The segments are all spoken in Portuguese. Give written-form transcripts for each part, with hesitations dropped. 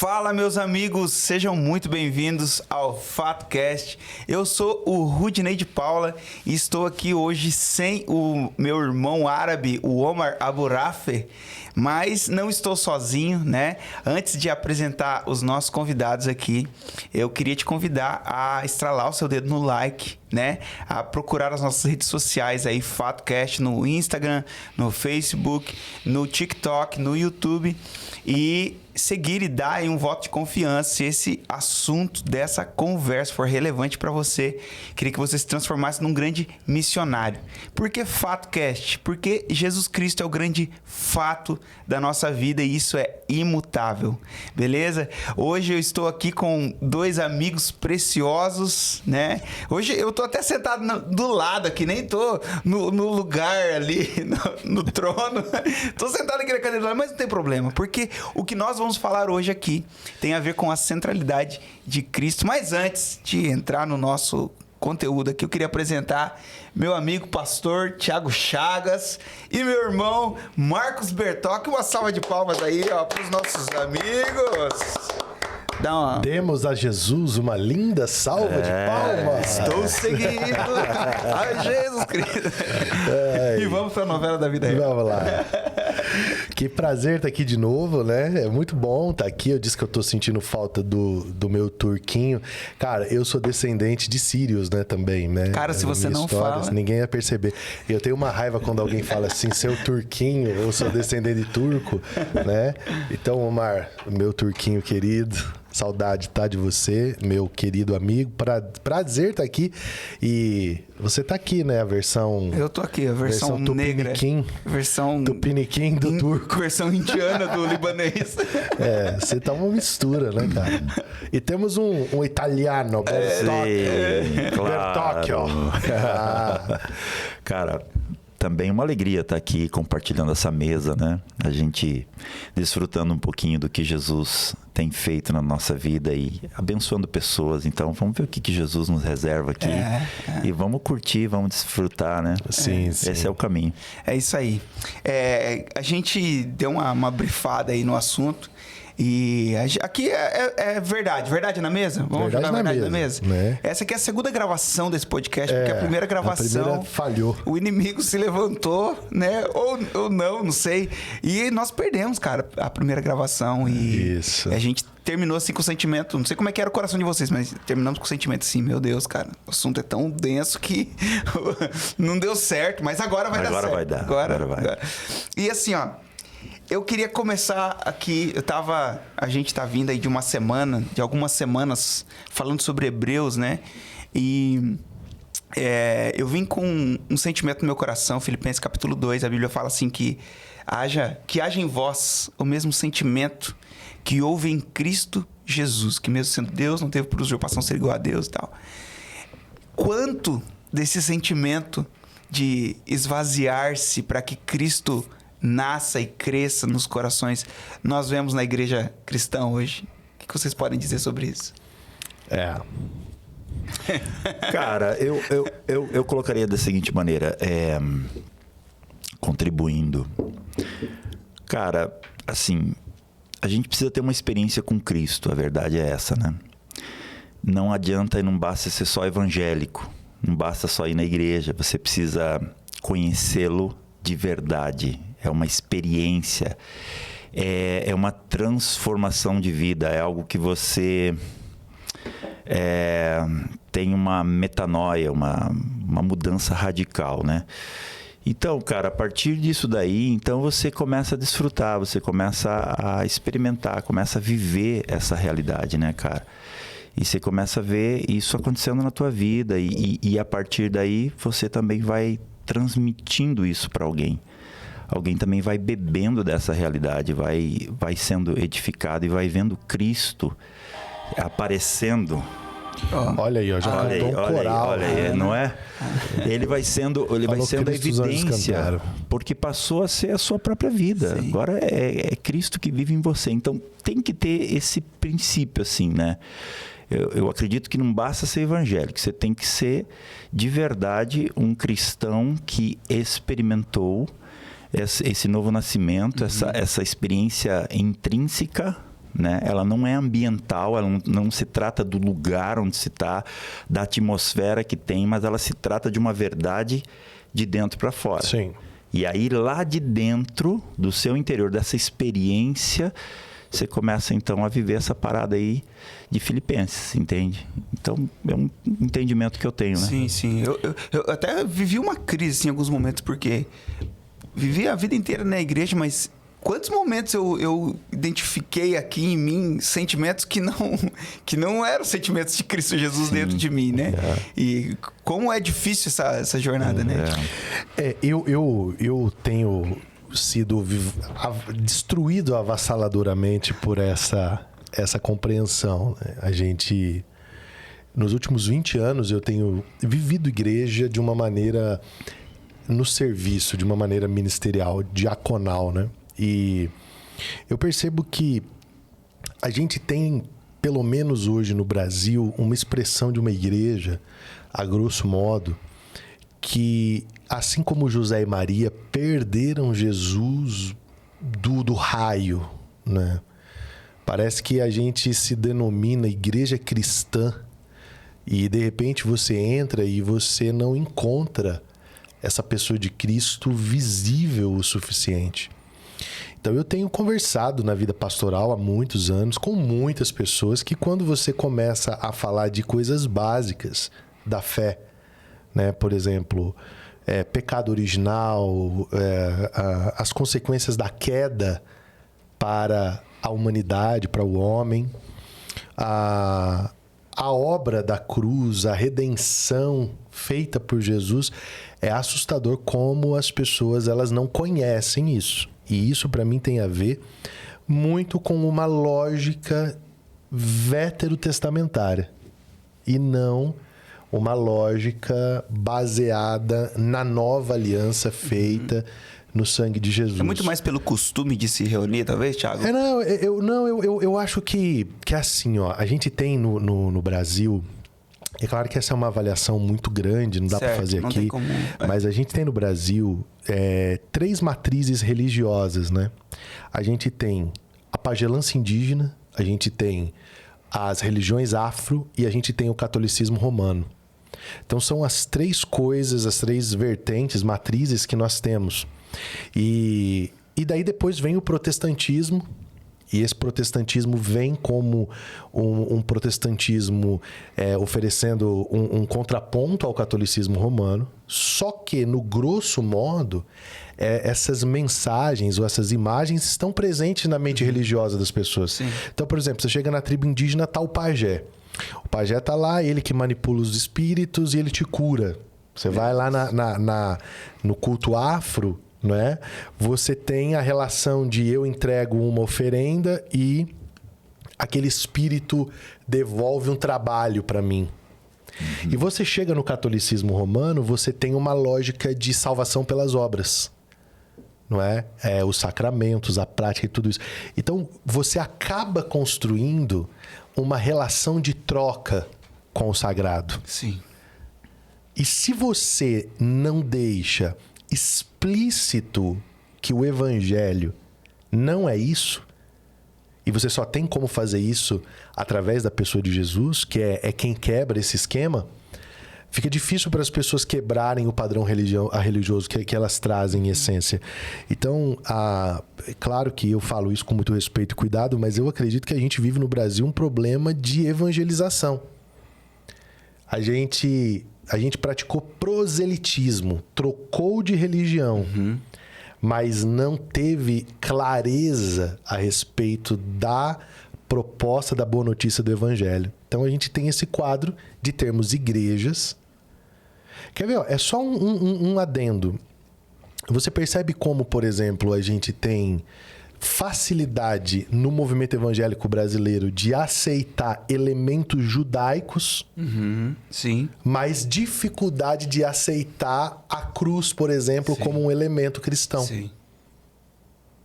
Fala, meus amigos, sejam muito bem-vindos ao FatoCast. Eu sou o Rudinei de Paula e estou aqui hoje sem o meu irmão árabe, o Omar Aburafe, mas não estou sozinho, né? Antes de apresentar os nossos convidados aqui, eu queria te convidar a estralar o seu dedo no like, né? A procurar as nossas redes sociais aí, FatoCast, no Instagram, no Facebook, no TikTok, no YouTube, e seguir e dar aí um voto de confiança se esse assunto dessa conversa for relevante para você. Queria que você se transformasse num grande missionário. Por que FatoCast? Porque Jesus Cristo é o grande fato da nossa vida e isso é imutável, beleza? Hoje eu estou aqui com dois amigos preciosos, né? Hoje eu tô até sentado do lado aqui, nem tô no lugar ali, no trono. Tô sentado aqui na cadeira do lado, mas não tem problema, porque o que nós vamos falar hoje aqui tem a ver com a centralidade de Cristo. Mas antes de entrar no nosso conteúdo aqui, eu queria apresentar meu amigo pastor Thiago Chagas e meu irmão Marcos Bertoc. Uma salva de palmas aí, ó, para os nossos amigos. Demos a Jesus uma linda salva de palmas. Estou seguindo a Jesus Cristo. E vamos para a novela da vida real. Vamos lá. Que prazer estar aqui de novo, né? É muito bom estar aqui. Eu disse que eu tô sentindo falta do meu turquinho. Cara, eu sou descendente de sírios, né? Também, né? Cara, se você não fala... Ninguém ia perceber. Eu tenho uma raiva quando alguém fala assim, seu turquinho, eu sou descendente de turco, né? Então, Omar, meu turquinho querido... Saudade, tá, de você, meu querido amigo. Prazer estar aqui. E você tá aqui, né? A versão... Eu tô aqui, a versão negra. Tupiniquim. Versão... Tupiniquim do turco. Versão indiana do libanês. É, você tá uma mistura, né, cara? E temos um italiano, Bertocchio. Cara... Também uma alegria estar aqui compartilhando essa mesa, né? A gente desfrutando um pouquinho do que Jesus tem feito na nossa vida e abençoando pessoas. Então, vamos ver o que Jesus nos reserva aqui. E vamos curtir, vamos desfrutar, né? Sim. Esse é o caminho. É isso aí. A gente deu uma brifada aí no assunto. E aqui é verdade. Verdade na mesa? Vamos jogar verdade na mesa? Né? Essa aqui é a segunda gravação desse podcast, porque a primeira gravação... A primeira falhou. O inimigo se levantou, né? Ou não sei. E nós perdemos, cara, a primeira gravação. E isso. A gente terminou assim com o sentimento... Não sei como é que era o coração de vocês, mas terminamos com o sentimento assim, meu Deus, cara, o assunto é tão denso que não deu certo, mas agora vai dar certo. Agora vai. E assim, ó... Eu queria começar aqui, a gente tá vindo aí de algumas semanas, falando sobre Hebreus, né? E eu vim com um sentimento no meu coração, Filipenses capítulo 2, a Bíblia fala assim que haja em vós o mesmo sentimento que houve em Cristo Jesus, que mesmo sendo Deus, não teve por usurpação ser igual a Deus e tal. Quanto desse sentimento de esvaziar-se para que Cristo nasça e cresça nos corações, nós vemos na igreja cristã hoje? O que vocês podem dizer sobre isso? Cara, eu colocaria da seguinte maneira, contribuindo. Cara, assim, a gente precisa ter uma experiência com Cristo, a verdade é essa, né? Não adianta e não basta ser só evangélico, não basta só ir na igreja, você precisa conhecê-lo de verdade. É uma experiência, é uma transformação de vida, é algo que você tem uma metanoia, uma mudança radical, né? Então, cara, a partir disso daí, então você começa a desfrutar, você começa a experimentar, começa a viver essa realidade, né, cara? E você começa a ver isso acontecendo na tua vida e a partir daí você também vai transmitindo isso para alguém. Alguém também vai bebendo dessa realidade, vai sendo edificado e vai vendo Cristo aparecendo. Olha aí, ó, já cantou um coral. Olha aí, não é? Ele vai sendo a evidência, porque passou a ser a sua própria vida. Sim. Agora é Cristo que vive em você. Então tem que ter esse princípio assim, né? Eu acredito que não basta ser evangélico, você tem que ser de verdade um cristão que experimentou esse novo nascimento, essa experiência intrínseca, né? Ela não é ambiental, ela não se trata do lugar onde se está, da atmosfera que tem, mas ela se trata de uma verdade de dentro para fora. Sim. E aí, lá de dentro do seu interior, dessa experiência, você começa, então, a viver essa parada aí de Filipenses, entende? Então, é um entendimento que eu tenho, né? Sim, sim. Eu até vivi uma crise, assim, em alguns momentos, porque vivi a vida inteira na igreja, mas quantos momentos eu identifiquei aqui em mim sentimentos que não eram sentimentos de Cristo Jesus dentro de mim, né? E como é difícil essa jornada, né? Eu tenho sido destruído avassaladoramente por essa compreensão, né? A gente, nos últimos 20 anos, eu tenho vivido igreja de uma maneira no serviço, de uma maneira ministerial, diaconal, né? E eu percebo que a gente tem, pelo menos hoje no Brasil, uma expressão de uma igreja, a grosso modo, que, assim como José e Maria perderam Jesus do raio, né? Parece que a gente se denomina igreja cristã e, de repente, você entra e você não encontra essa pessoa de Cristo visível o suficiente. Então, eu tenho conversado na vida pastoral há muitos anos com muitas pessoas que, quando você começa a falar de coisas básicas da fé, né? Por exemplo, pecado original, as consequências da queda para a humanidade, para o homem, a obra da cruz, a redenção feita por Jesus, é assustador como as pessoas elas não conhecem isso. E isso, para mim, tem a ver muito com uma lógica veterotestamentária e não uma lógica baseada na nova aliança feita no sangue de Jesus. É muito mais pelo costume de se reunir, talvez, Thiago? Eu acho que assim, ó, a gente tem no Brasil. É claro que essa é uma avaliação muito grande, não dá para fazer não aqui. tem como... Mas a gente tem no Brasil 3 matrizes religiosas, né? A gente tem a pagelança indígena, a gente tem as religiões afro e a gente tem o catolicismo romano. Então são as 3 coisas, as 3 vertentes, matrizes que nós temos. E daí depois vem o protestantismo. E esse protestantismo vem como um protestantismo oferecendo um contraponto ao catolicismo romano. Só que, no grosso modo, essas mensagens ou essas imagens estão presentes na mente religiosa das pessoas. Sim. Então, por exemplo, você chega na tribo indígena, tá o pajé. O pajé tá lá, ele que manipula os espíritos e ele te cura. Você vai lá no culto afro, não é? Você tem a relação de eu entrego uma oferenda e aquele espírito devolve um trabalho para mim. E você chega no catolicismo romano, você tem uma lógica de salvação pelas obras, não é? Os sacramentos, a prática e tudo isso. Então, você acaba construindo uma relação de troca com o sagrado. Sim. E se você não deixa explícito que o evangelho não é isso, e você só tem como fazer isso através da pessoa de Jesus, que é quem quebra esse esquema, fica difícil para as pessoas quebrarem o padrão religioso que elas trazem em essência. Então, é claro que eu falo isso com muito respeito e cuidado, mas eu acredito que a gente vive no Brasil um problema de evangelização. A gente praticou proselitismo, trocou de religião, mas não teve clareza a respeito da proposta da boa notícia do evangelho. Então a gente tem esse quadro de termos igrejas. Quer ver? É só um adendo. Você percebe como, por exemplo, a gente tem facilidade no movimento evangélico brasileiro de aceitar elementos judaicos, Sim. mas dificuldade de aceitar a cruz, por exemplo, como um elemento cristão. Sim.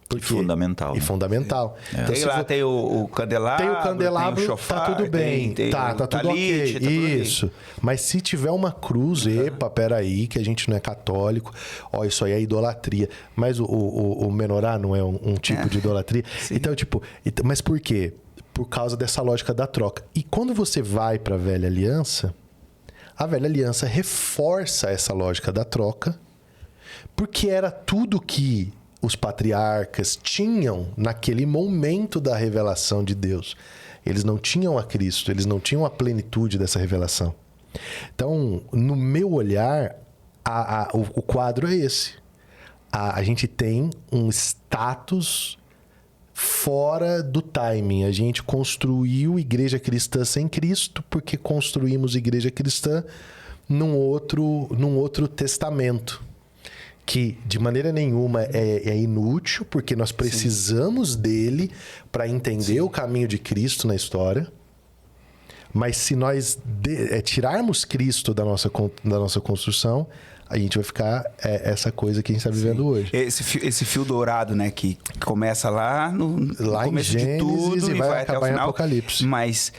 Porque, fundamental. E fundamental. Então, Tem lá, tem o candelabro, tem o candelabro, tem o chofar, tá tudo bem. Tá tudo talit, ok. Isso. Mas se tiver uma cruz, epa, peraí, que a gente não é católico. Ó, isso aí é idolatria. Mas o menorá não é um tipo de idolatria. Sim. Então, tipo, mas por quê? Por causa dessa lógica da troca. E quando você vai para a Velha Aliança, a Velha Aliança reforça essa lógica da troca, porque era tudo que os patriarcas tinham naquele momento da revelação de Deus. Eles não tinham a Cristo, eles não tinham a plenitude dessa revelação. Então, no meu olhar, o quadro é esse. A gente tem um status fora do timing. A gente construiu igreja cristã sem Cristo porque construímos igreja cristã num outro testamento. Que de maneira nenhuma é inútil, porque nós precisamos dele para entender o caminho de Cristo na história. Mas se nós tirarmos Cristo da nossa construção, a gente vai ficar essa coisa que a gente está vivendo hoje. Esse fio dourado, né? Que começa lá no começo em Gênesis de tudo e vai até o acabar em final. Apocalipse. Mas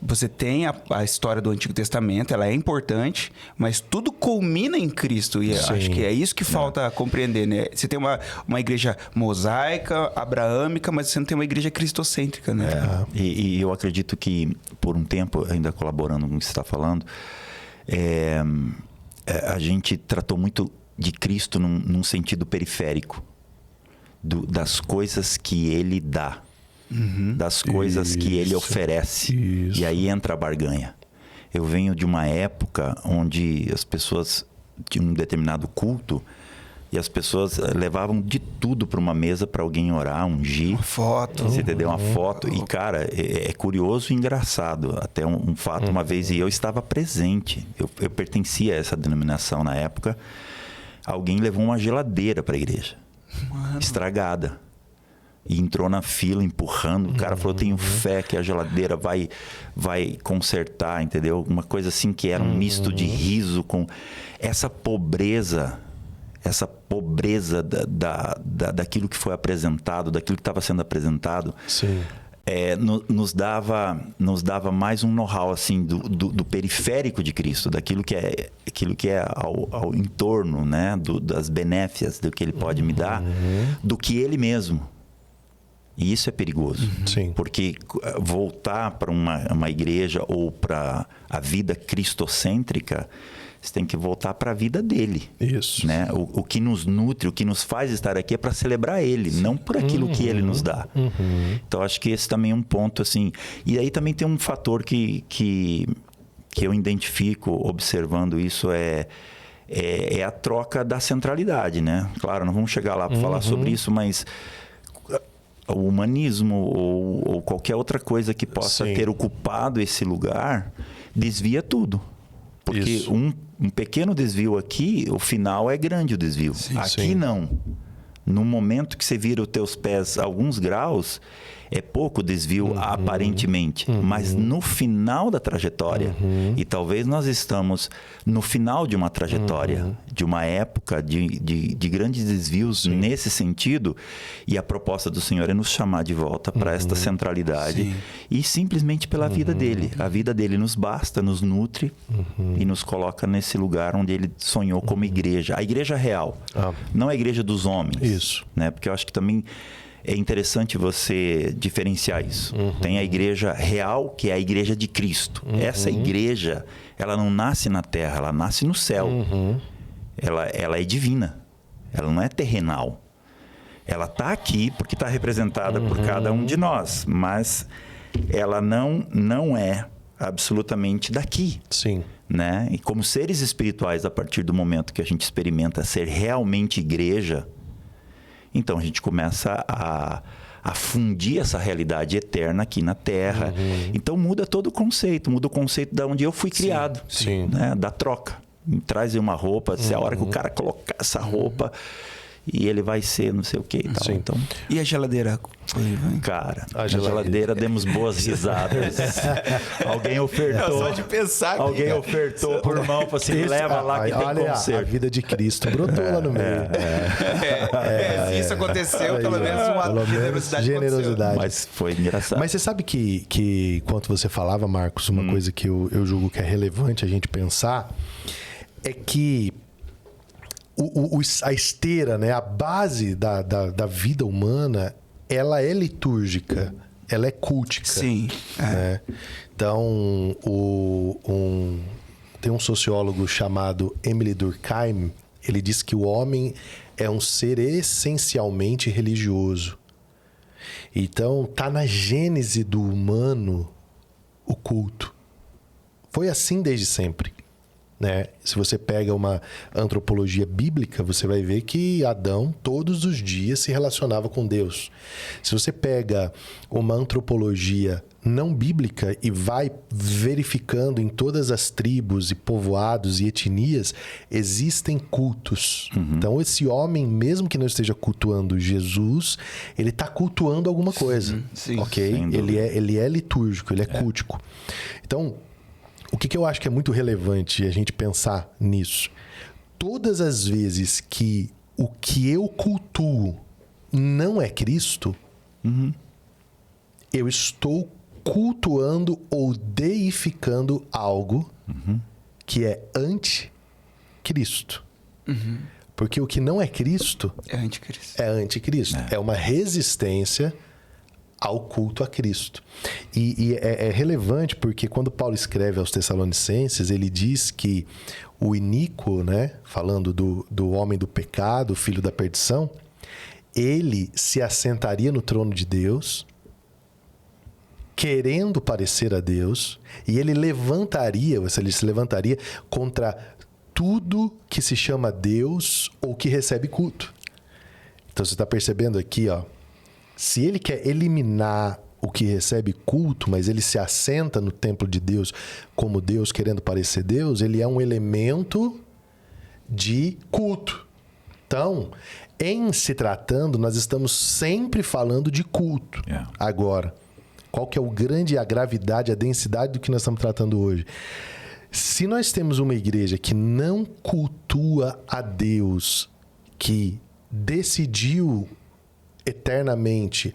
você tem a história do Antigo Testamento, ela é importante, mas tudo culmina em Cristo. E acho que é isso que falta compreender, né? Você tem uma igreja mosaica, abraâmica, mas você não tem uma igreja cristocêntrica, né? E eu acredito que, por um tempo, ainda colaborando com o que você está falando, a gente tratou muito de Cristo num sentido periférico, das coisas que ele dá. Das coisas que ele oferece. Isso. E aí entra a barganha. Eu venho de uma época onde as pessoas tinham um determinado culto e as pessoas levavam de tudo para uma mesa para alguém orar, ungir. Uma foto. Você entendeu? Uma foto. E, cara, é curioso e engraçado. Até um fato, uma vez, e eu estava presente. Eu pertencia a essa denominação na época. Alguém levou uma geladeira para a igreja. Estragada. E entrou na fila empurrando. O cara falou, tenho fé que a geladeira vai consertar, entendeu? Uma coisa assim que era um misto de riso com essa pobreza daquilo que foi apresentado, daquilo que estava sendo apresentado. Sim. Nos dava mais um know-how assim, do periférico de Cristo, daquilo que é ao entorno, né? Das benéfias do que ele pode me dar, do que ele mesmo. E isso é perigoso. Sim. Porque voltar para uma igreja ou para a vida cristocêntrica, você tem que voltar para a vida dele. Isso. Né? O que nos nutre, o que nos faz estar aqui é para celebrar ele, não por aquilo que ele nos dá. Então, acho que esse também é um ponto, assim... E aí também tem um fator que eu identifico observando isso, é a troca da centralidade, né? Claro, não vamos chegar lá para falar sobre isso, mas... o humanismo ou qualquer outra coisa que possa ter ocupado esse lugar desvia tudo. Porque um pequeno desvio aqui, o final é grande o desvio. Aqui não. No momento que você vira os teus pés alguns graus, é pouco desvio aparentemente. Mas no final da trajetória, e talvez nós estamos no final de uma trajetória, de uma época de grandes desvios nesse sentido, e a proposta do Senhor é nos chamar de volta para esta centralidade e simplesmente pela vida dele. A vida dele nos basta, nos nutre e nos coloca nesse lugar onde ele sonhou como igreja. A igreja real, não a igreja dos homens. Isso. Né? Porque eu acho que também é interessante você diferenciar isso. Tem a igreja real, que é a igreja de Cristo. Essa igreja, ela não nasce na terra, ela nasce no céu. Ela é divina. Ela não é terrenal. Ela está aqui porque está representada por cada um de nós. Mas ela não é absolutamente daqui. Sim. Né? E como seres espirituais, a partir do momento que a gente experimenta ser realmente igreja, então a gente começa a fundir essa realidade eterna aqui na Terra. Então muda todo o conceito, muda o conceito de onde eu fui criado, né? Da troca. Me traz uma roupa, se é a hora que o cara colocar essa roupa e ele vai ser não sei o que e tal. Então... E a geladeira? Cara, A na geladeira demos boas risadas. Alguém ofertou. Só de pensar. Alguém ofertou por mão, falou assim, leva lá que tem olha, a conserto. vida de Cristo brotou lá no meio. Se isso aconteceu, pelo menos uma Pelo menos generosidade. Mas foi engraçado. Mas você sabe que enquanto você falava, Marcos, uma coisa que eu julgo que é relevante a gente pensar é que a esteira, né, a base da vida humana, ela é litúrgica, ela é cultica. Sim. Né? Então, tem um sociólogo chamado Emile Durkheim, ele diz que o homem é um ser essencialmente religioso. Então, tá na gênese do humano o culto. Foi assim desde sempre. Né? Se você pega uma antropologia bíblica, você vai ver que Adão todos os dias se relacionava com Deus. Se você pega uma antropologia não bíblica e vai verificando em todas as tribos e povoados e etnias, existem cultos. Então, esse homem, mesmo que não esteja cultuando Jesus, ele está cultuando alguma coisa. Sim, ok? Ele é litúrgico, ele é cultico. Então, o que eu acho que é muito relevante a gente pensar nisso? Todas as vezes que o que eu cultuo não é Cristo, eu estou cultuando ou deificando algo que é anticristo. Porque o que não é Cristo É anticristo. é anticristo. É uma resistência ao culto a Cristo. E é relevante porque quando Paulo escreve aos Tessalonicenses, ele diz que o iníquo, né, falando do homem do pecado, filho da perdição, ele se assentaria no trono de Deus, querendo parecer a Deus, e ele se levantaria contra tudo que se chama Deus ou que recebe culto. Então você está percebendo aqui, ó, se ele quer eliminar o que recebe culto, mas ele se assenta no templo de Deus como Deus, querendo parecer Deus, ele é um elemento de culto. Então, em se tratando, nós estamos sempre falando de culto. Agora, qual que é a gravidade, a densidade do que nós estamos tratando hoje? Se nós temos uma igreja que não cultua a Deus, que decidiu eternamente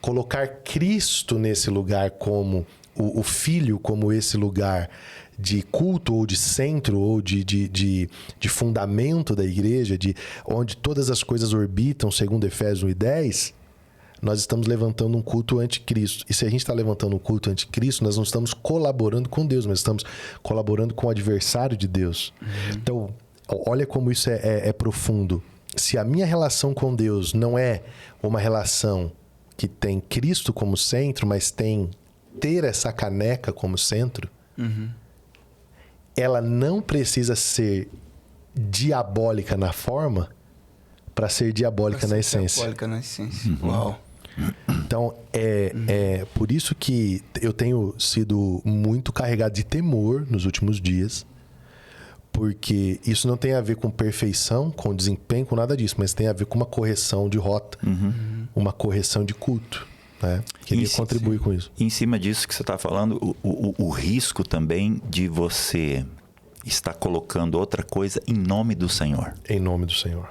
colocar Cristo nesse lugar como o Filho, como esse lugar de culto ou de centro ou de fundamento da igreja, onde todas as coisas orbitam, segundo Efésios 1:10, nós estamos levantando um culto anticristo. E se a gente está levantando um culto anticristo, nós não estamos colaborando com Deus, mas estamos colaborando com o adversário de Deus. Então, olha como isso é profundo. Se a minha relação com Deus não é uma relação que tem Cristo como centro, mas tem ter essa caneca como centro, ela não precisa ser diabólica na forma para ser diabólica na essência. Diabólica na essência. Uau. Então, é por isso que eu tenho sido muito carregado de temor nos últimos dias, porque isso não tem a ver com perfeição, com desempenho, com nada disso, mas tem a ver com uma correção de rota, uma correção de culto. Né? Queria contribuir com isso. Em cima disso que você está falando, o risco também de você estar colocando outra coisa em nome do Senhor. Em nome do Senhor.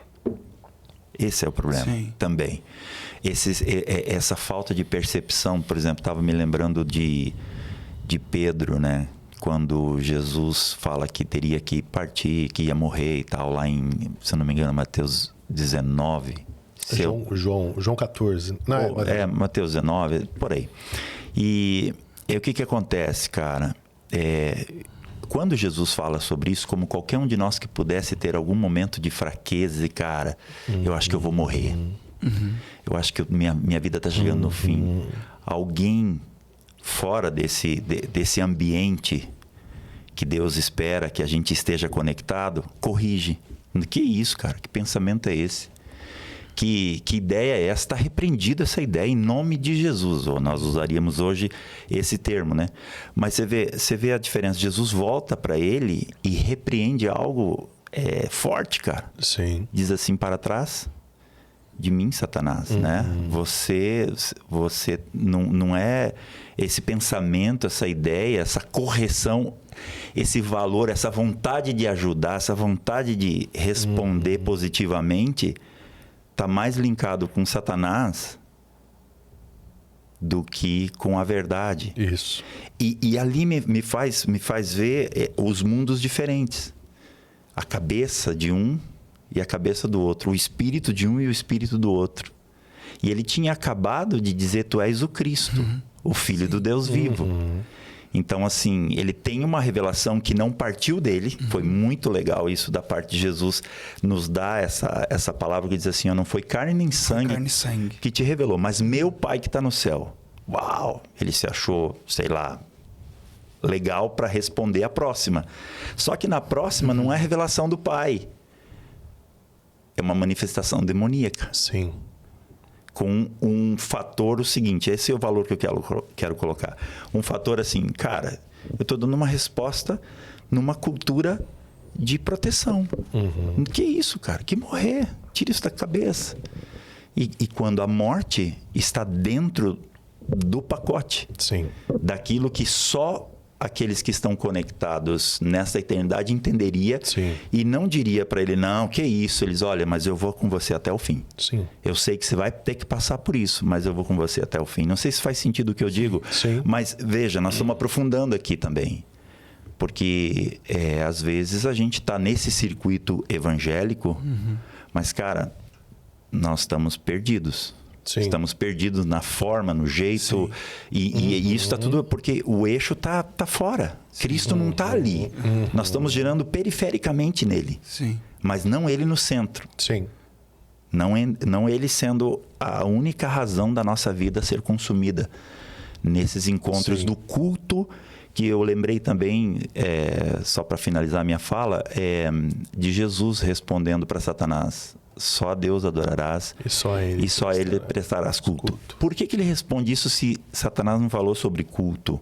Esse é o problema. Sim. Também. Essa falta de percepção, por exemplo, estava me lembrando de Pedro, né? Quando Jesus fala que teria que partir, que ia morrer e tal, lá em, se eu não me engano, Mateus 19. João 14. Não, Mateus 19, por aí. E o que acontece, cara? Quando Jesus fala sobre isso, como qualquer um de nós que pudesse ter algum momento de fraqueza, e cara, eu acho que eu vou morrer. Eu acho que minha vida está chegando no fim. Alguém fora desse ambiente que Deus espera que a gente esteja conectado, corrige. Que isso, cara? Que pensamento é esse? Que ideia é essa? Está repreendida essa ideia em nome de Jesus. Ou nós usaríamos hoje esse termo, né? Mas você vê a diferença. Jesus volta para ele e repreende algo forte, cara. Sim. Diz assim para trás. de mim, Satanás, né? Você não é esse pensamento, essa ideia, essa correção, esse valor, essa vontade de ajudar, essa vontade de responder positivamente, está mais linkado com Satanás do que com a verdade. Isso. E ali me faz ver os mundos diferentes. A cabeça de um e a cabeça do outro. O espírito de um e o espírito do outro. E ele tinha acabado de dizer: tu és o Cristo, o Filho do Deus vivo. Então, assim, ele tem uma revelação que não partiu dele. Foi muito legal isso da parte de Jesus. Nos dá essa palavra que diz assim: não foi carne nem sangue que te revelou, mas meu Pai que está no céu. Uau! Ele se achou, sei lá, legal para responder a próxima. Só que na próxima não é revelação do Pai. É uma manifestação demoníaca. Sim. Com um fator o seguinte, esse é o valor que eu quero colocar. Um fator assim, cara, eu estou dando uma resposta numa cultura de proteção. Que isso, cara? Que morrer. Tira isso da cabeça. E quando a morte está dentro do pacote. Sim. Daquilo que só aqueles que estão conectados nessa eternidade entenderia. Sim. E não diria para ele: não, que isso. Eles: olha, mas eu vou com você até o fim. Sim. Eu sei que você vai ter que passar por isso, mas eu vou com você até o fim. Não sei se faz sentido o que eu digo. Sim. Mas veja, nós estamos aprofundando aqui também. Porque às vezes a gente está nesse circuito evangélico, mas, cara, nós estamos perdidos. Sim. Estamos perdidos na forma, no jeito. E isso está tudo... Porque o eixo está fora. Cristo não está ali. Nós estamos girando perifericamente nele. Sim. Mas não ele no centro. Sim. Não ele sendo a única razão da nossa vida ser consumida. Nesses encontros Sim. do culto, que eu lembrei também, só para finalizar a minha fala, de Jesus respondendo para Satanás: só a Deus adorarás E só a ele prestarás culto. Por que ele responde isso se Satanás não falou sobre culto?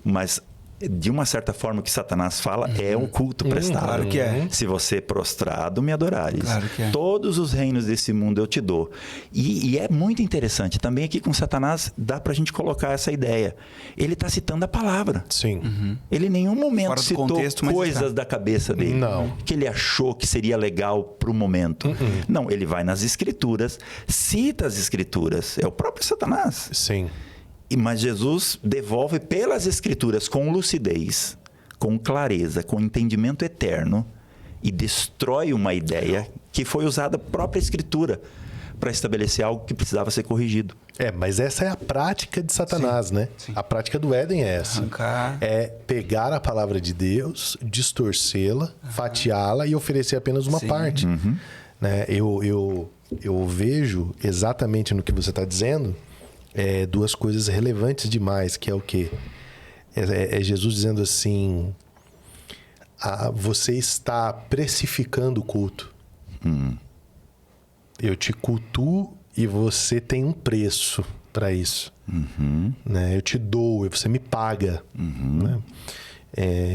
Mas, de uma certa forma, o que Satanás fala é um culto prestado. Claro que é. Se você prostrado me adorares, Claro que é. todos os reinos desse mundo eu te dou. E é muito interessante. Também aqui com Satanás dá pra gente colocar essa ideia. Ele está citando a palavra. Sim. Ele em nenhum momento Fora do citou contexto, mas coisas está. da cabeça dele. Não. Que ele achou que seria legal para o momento. Não, ele vai nas escrituras, cita as escrituras. É o próprio Satanás. Sim. Mas Jesus devolve pelas escrituras com lucidez, com clareza, com entendimento eterno, e destrói uma ideia que foi usada a própria escritura para estabelecer algo que precisava ser corrigido. Mas essa é a prática de Satanás, né? Sim. A prática do Éden é essa. Arrancar. É pegar a palavra de Deus, distorcê-la, fatiá-la e oferecer apenas uma Sim. parte. Né? Eu vejo exatamente no que você está dizendo duas coisas relevantes demais, que é o quê? É Jesus dizendo assim: você está precificando o culto. Eu te cultuo e você tem um preço para isso. Né? Eu te dou, você me paga. Né?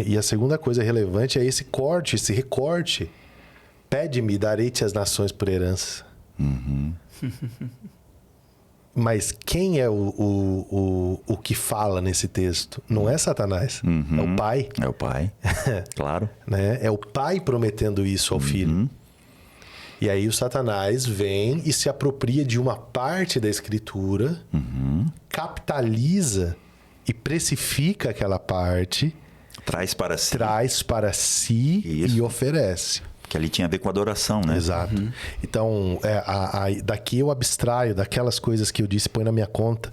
E a segunda coisa relevante é esse corte, esse recorte. Pede-me, darei-te as nações por herança. Mas quem é o que fala nesse texto? Não é Satanás, é o Pai. É o Pai, claro. Né? É o Pai prometendo isso ao Filho. E aí o Satanás vem e se apropria de uma parte da Escritura, capitaliza e precifica aquela parte, Traz para si Isso. E oferece. que ali tinha a ver com adoração, né? Exato. Então, daqui eu abstraio daquelas coisas que eu disse, põe na minha conta.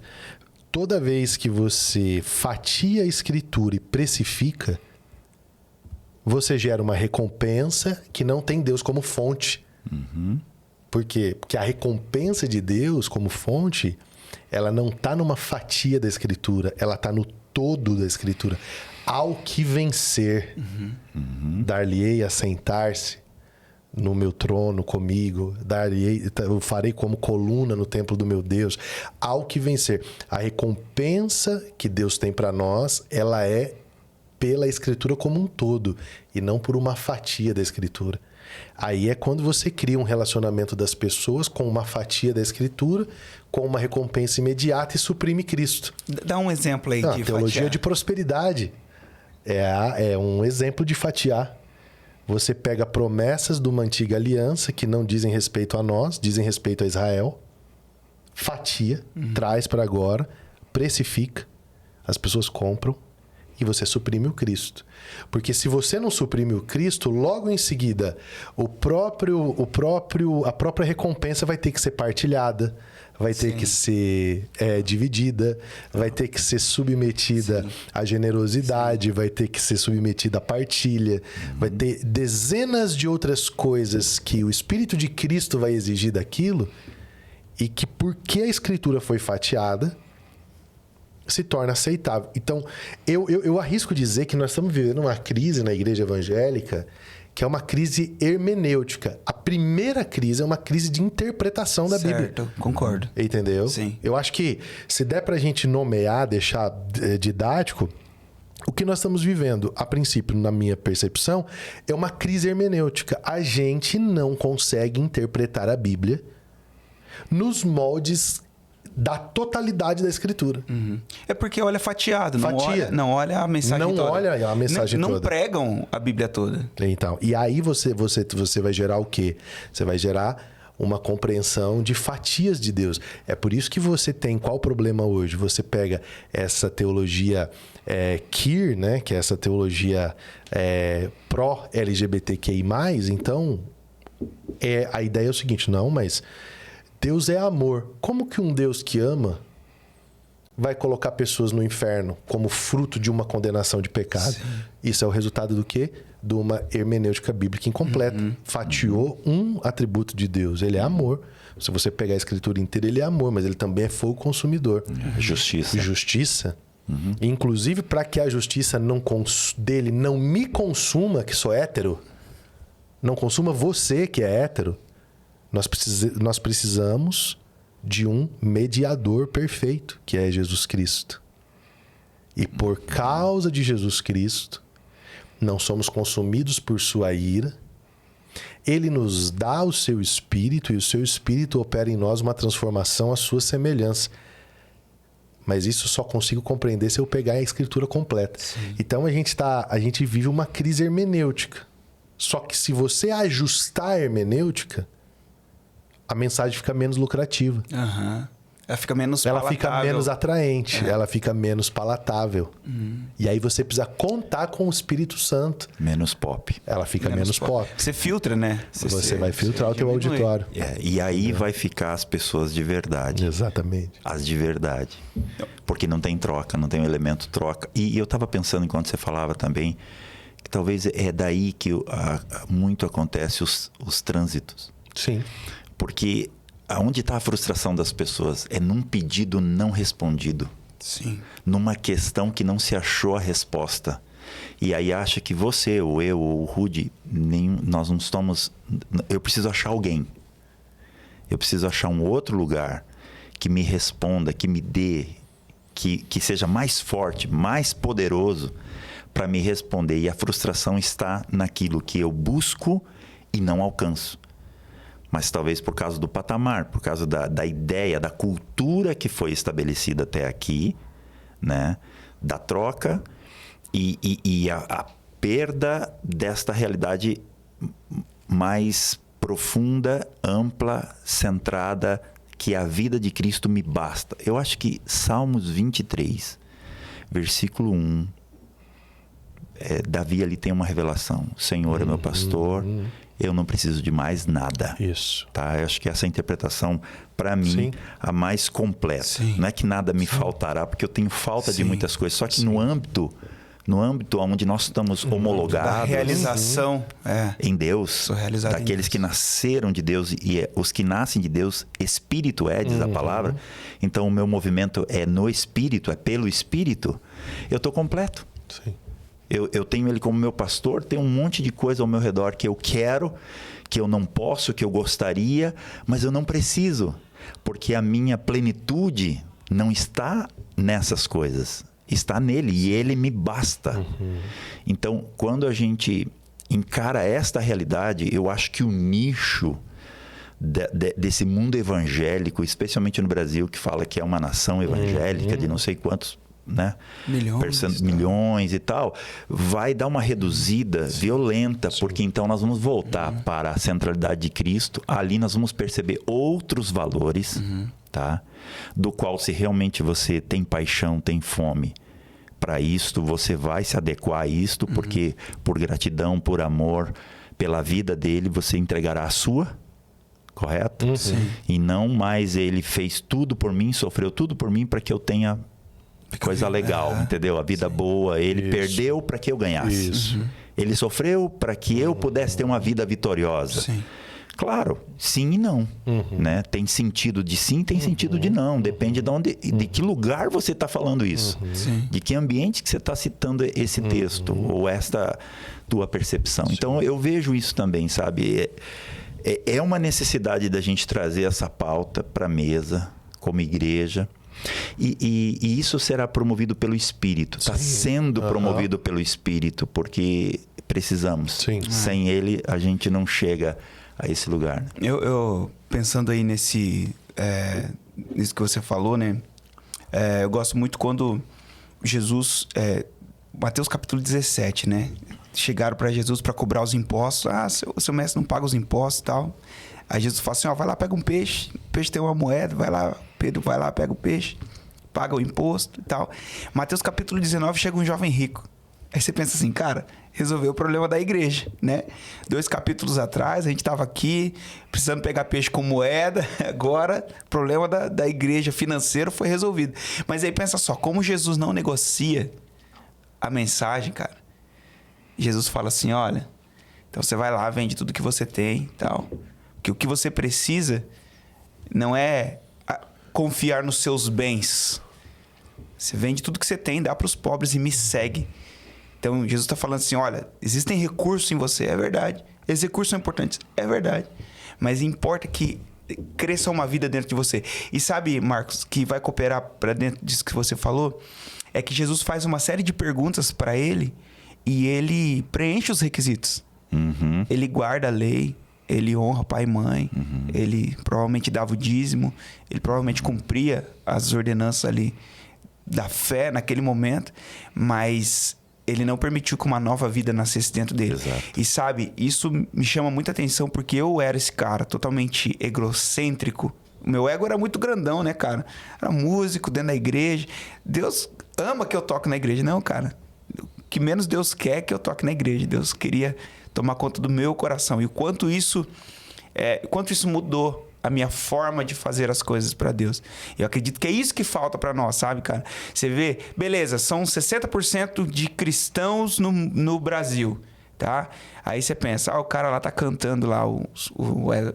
Toda vez que você fatia a Escritura e precifica, você gera uma recompensa que não tem Deus como fonte. Por quê? Porque a recompensa de Deus como fonte, ela não está numa fatia da Escritura, ela está no todo da Escritura. Ao que vencer, dar-lhe-ei a sentar-se no meu trono comigo, eu farei como coluna no templo do meu Deus. Ao que vencer. A recompensa que Deus tem para nós, ela é pela Escritura como um todo, e não por uma fatia da Escritura. Aí é quando você cria um relacionamento das pessoas com uma fatia da Escritura, com uma recompensa imediata e suprime Cristo. Dá um exemplo aí de teologia fatiar. de prosperidade é um exemplo de fatiar. Você pega promessas de uma antiga aliança que não dizem respeito a nós, dizem respeito a Israel, fatia, traz para agora, precifica, as pessoas compram e você suprime o Cristo. Porque se você não suprime o Cristo, logo em seguida, a própria recompensa vai ter que ser partilhada, vai ter que ser dividida, vai ter que ser submetida à generosidade, vai ter que ser submetida à partilha, vai ter dezenas de outras coisas que o Espírito de Cristo vai exigir daquilo e que, porque a Escritura foi fatiada, se torna aceitável. Então, eu arrisco dizer que nós estamos vivendo uma crise na igreja evangélica que é uma crise hermenêutica. A primeira crise é uma crise de interpretação da Bíblia. Certo, concordo. Entendeu? Sim. Eu acho que se der pra gente nomear, deixar didático, o que nós estamos vivendo, a princípio, na minha percepção, é uma crise hermenêutica. A gente não consegue interpretar a Bíblia nos moldes da totalidade da Escritura. É porque olha fatiado, Fatia. não olha a mensagem Não toda. olha a mensagem não toda. pregam a Bíblia toda. Então, e aí você vai gerar o quê? Você vai gerar uma compreensão de fatias de Deus. É por isso que você tem qual problema hoje? Você pega essa teologia queer, né? Que é essa teologia pró-LGBTQI+, então a ideia é o seguinte, não, mas Deus é amor. Como que um Deus que ama vai colocar pessoas no inferno como fruto de uma condenação de pecado? Sim. Isso é o resultado do quê? De uma hermenêutica bíblica incompleta. Fatiou um atributo de Deus. Ele é amor. Se você pegar a Escritura inteira, ele é amor, mas ele também é fogo consumidor. Justiça. Justiça. Inclusive, para que a justiça dele não me consuma, que sou hétero, não consuma você, que é hétero, nós precisamos de um mediador perfeito, que é Jesus Cristo. E por causa de Jesus Cristo, não somos consumidos por sua ira. Ele nos dá o seu Espírito e o seu Espírito opera em nós uma transformação à sua semelhança. Mas isso só consigo compreender se eu pegar a Escritura completa. Sim. Então a gente vive uma crise hermenêutica. Só que se você ajustar a hermenêutica, a mensagem fica menos lucrativa. Ela fica menos palatável. Ela fica menos atraente, ela fica menos palatável. E aí você precisa contar com o Espírito Santo. Menos pop. Ela fica menos pop. Você filtra, né? Você vai filtrar o teu auditório. E aí vai ficar as pessoas de verdade. Exatamente. As de verdade. Porque não tem troca, não tem um elemento troca. E eu estava pensando, enquanto você falava também, que talvez é daí que muito acontece os trânsitos. Sim. Porque aonde está a frustração das pessoas? É num pedido não respondido. Sim. Numa questão que não se achou a resposta. E aí acha que você, ou eu, ou o Rudy, nós não estamos... Eu preciso achar alguém. Eu preciso achar um outro lugar que me responda, que me dê, que seja mais forte, mais poderoso para me responder. E a frustração está naquilo que eu busco e não alcanço. Mas talvez por causa do patamar, por causa da ideia, da cultura que foi estabelecida até aqui, né? Da troca e a perda desta realidade mais profunda, ampla, centrada, que a vida de Cristo me basta. Eu acho que Salmos 23, versículo 1, Davi ali tem uma revelação. O Senhor é meu pastor, eu não preciso de mais nada. Isso. Tá? Eu acho que essa interpretação, para mim, a mais completa. Sim. Não é que nada me faltará, porque eu tenho falta de muitas coisas. Só que no âmbito onde nós estamos homologados... Da realização. Em Deus. Daqueles que nasceram de Deus. E os que nascem de Deus, Espírito diz a palavra. Então, o meu movimento é no Espírito, é pelo Espírito. Eu estou completo. Sim. Eu tenho ele como meu pastor, tem um monte de coisa ao meu redor que eu quero, que eu não posso, que eu gostaria, mas eu não preciso, porque a minha plenitude não está nessas coisas, está nele e ele me basta. Então, quando a gente encara esta realidade, eu acho que o nicho desse mundo evangélico, especialmente no Brasil, que fala que é uma nação evangélica de não sei quantos, né? Milhões e tal, vai dar uma reduzida violenta, porque então nós vamos voltar para a centralidade de Cristo. Ali nós vamos perceber outros valores, tá? Do qual, se realmente você tem paixão, tem fome para isto, você vai se adequar a isto, porque por gratidão, por amor, pela vida dele, você entregará a sua. Correto? Sim. E não mais ele fez tudo por mim, sofreu tudo por mim para que eu tenha coisa legal, entendeu? A vida boa. Ele perdeu para que eu ganhasse. Isso. Ele sofreu para que eu pudesse ter uma vida vitoriosa. Sim. Claro, sim e não. Né? Tem sentido de sim, tem sentido de não. Depende de que lugar você está falando isso. Sim. De que ambiente que você está citando esse texto ou esta tua percepção. Então, eu vejo isso também, sabe? É uma necessidade da gente trazer essa pauta para a mesa, como igreja. E isso será promovido pelo Espírito. Está sendo promovido pelo Espírito, porque precisamos. Sim. Sem ele, a gente não chega a esse lugar. Eu pensando aí nisso que você falou, né? Eu gosto muito quando Jesus... Mateus capítulo 17, né? Chegaram para Jesus para cobrar os impostos. Seu mestre não paga os impostos e tal. Aí Jesus fala assim, vai lá, pega um peixe. O peixe tem uma moeda, vai lá, Pedro, vai lá, pega o peixe. Paga o imposto e tal. Mateus capítulo 19, chega um jovem rico. Aí você pensa assim, cara, resolveu o problema da igreja, né? 2 capítulos atrás, a gente estava aqui precisando pegar peixe com moeda. Agora, o problema da igreja financeiro foi resolvido. Mas aí pensa só, como Jesus não negocia a mensagem, cara. Jesus fala assim, olha, então você vai lá, vende tudo que você tem e tal. Porque o que você precisa não é confiar nos seus bens. Você vende tudo que você tem, dá para os pobres e me segue. Então, Jesus está falando assim, olha, existem recursos em você, é verdade. Esses recursos são importantes, é verdade. Mas importa que cresça uma vida dentro de você. E sabe, Marcos, que vai cooperar para dentro disso que você falou, é que Jesus faz uma série de perguntas para ele e ele preenche os requisitos. Ele guarda a lei, ele honra pai e mãe, ele provavelmente dava o dízimo, ele provavelmente cumpria as ordenanças ali da fé naquele momento, mas ele não permitiu que uma nova vida nascesse dentro dele. Exato. E sabe, isso me chama muita atenção porque eu era esse cara totalmente egocêntrico. O meu ego era muito grandão, né, cara? Era músico dentro da igreja. Deus ama que eu toque na igreja. Não, cara. O que menos Deus quer é que eu toque na igreja. Deus queria tomar conta do meu coração. E o quanto isso mudou a minha forma de fazer as coisas para Deus. Eu acredito que é isso que falta para nós, sabe, cara? Você vê, beleza, são 60% de cristãos no Brasil, tá? Aí você pensa, o cara lá tá cantando lá, o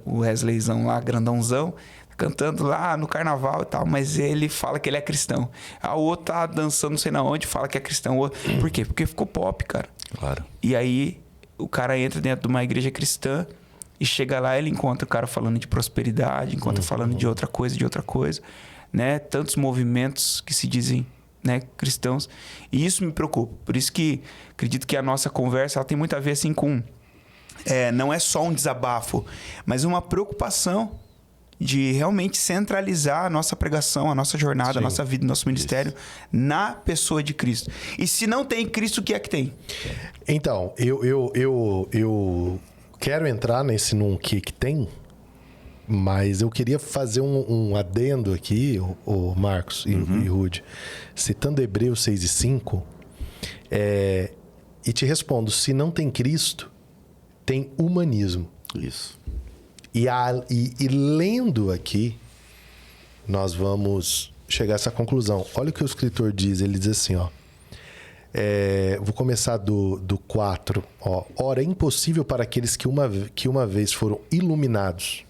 Wesleyzão lá, grandãozão, cantando lá no carnaval e tal, mas ele fala que ele é cristão. O outro tá dançando não sei na onde, fala que é cristão. Por quê? Porque ficou pop, cara. Claro. E aí o cara entra dentro de uma igreja cristã e chega lá, ele encontra o cara falando de prosperidade, encontra falando de outra coisa, né? Tantos movimentos que se dizem, né, cristãos. E isso me preocupa. Por isso que acredito que a nossa conversa ela tem muito a ver assim com... não é só um desabafo, mas uma preocupação de realmente centralizar a nossa pregação, a nossa jornada, a nossa vida, nosso ministério na pessoa de Cristo. E se não tem Cristo, o que é que tem? Então, eu quero entrar num que tem, mas eu queria fazer um adendo aqui, o Marcos e Rude, citando Hebreus 6:5, e te respondo, se não tem Cristo, tem humanismo. Isso. E lendo aqui, nós vamos chegar a essa conclusão. Olha o que o escritor diz. Ele diz assim, ó. Vou começar do 4. Ó. Ora, é impossível para aqueles que uma vez foram iluminados,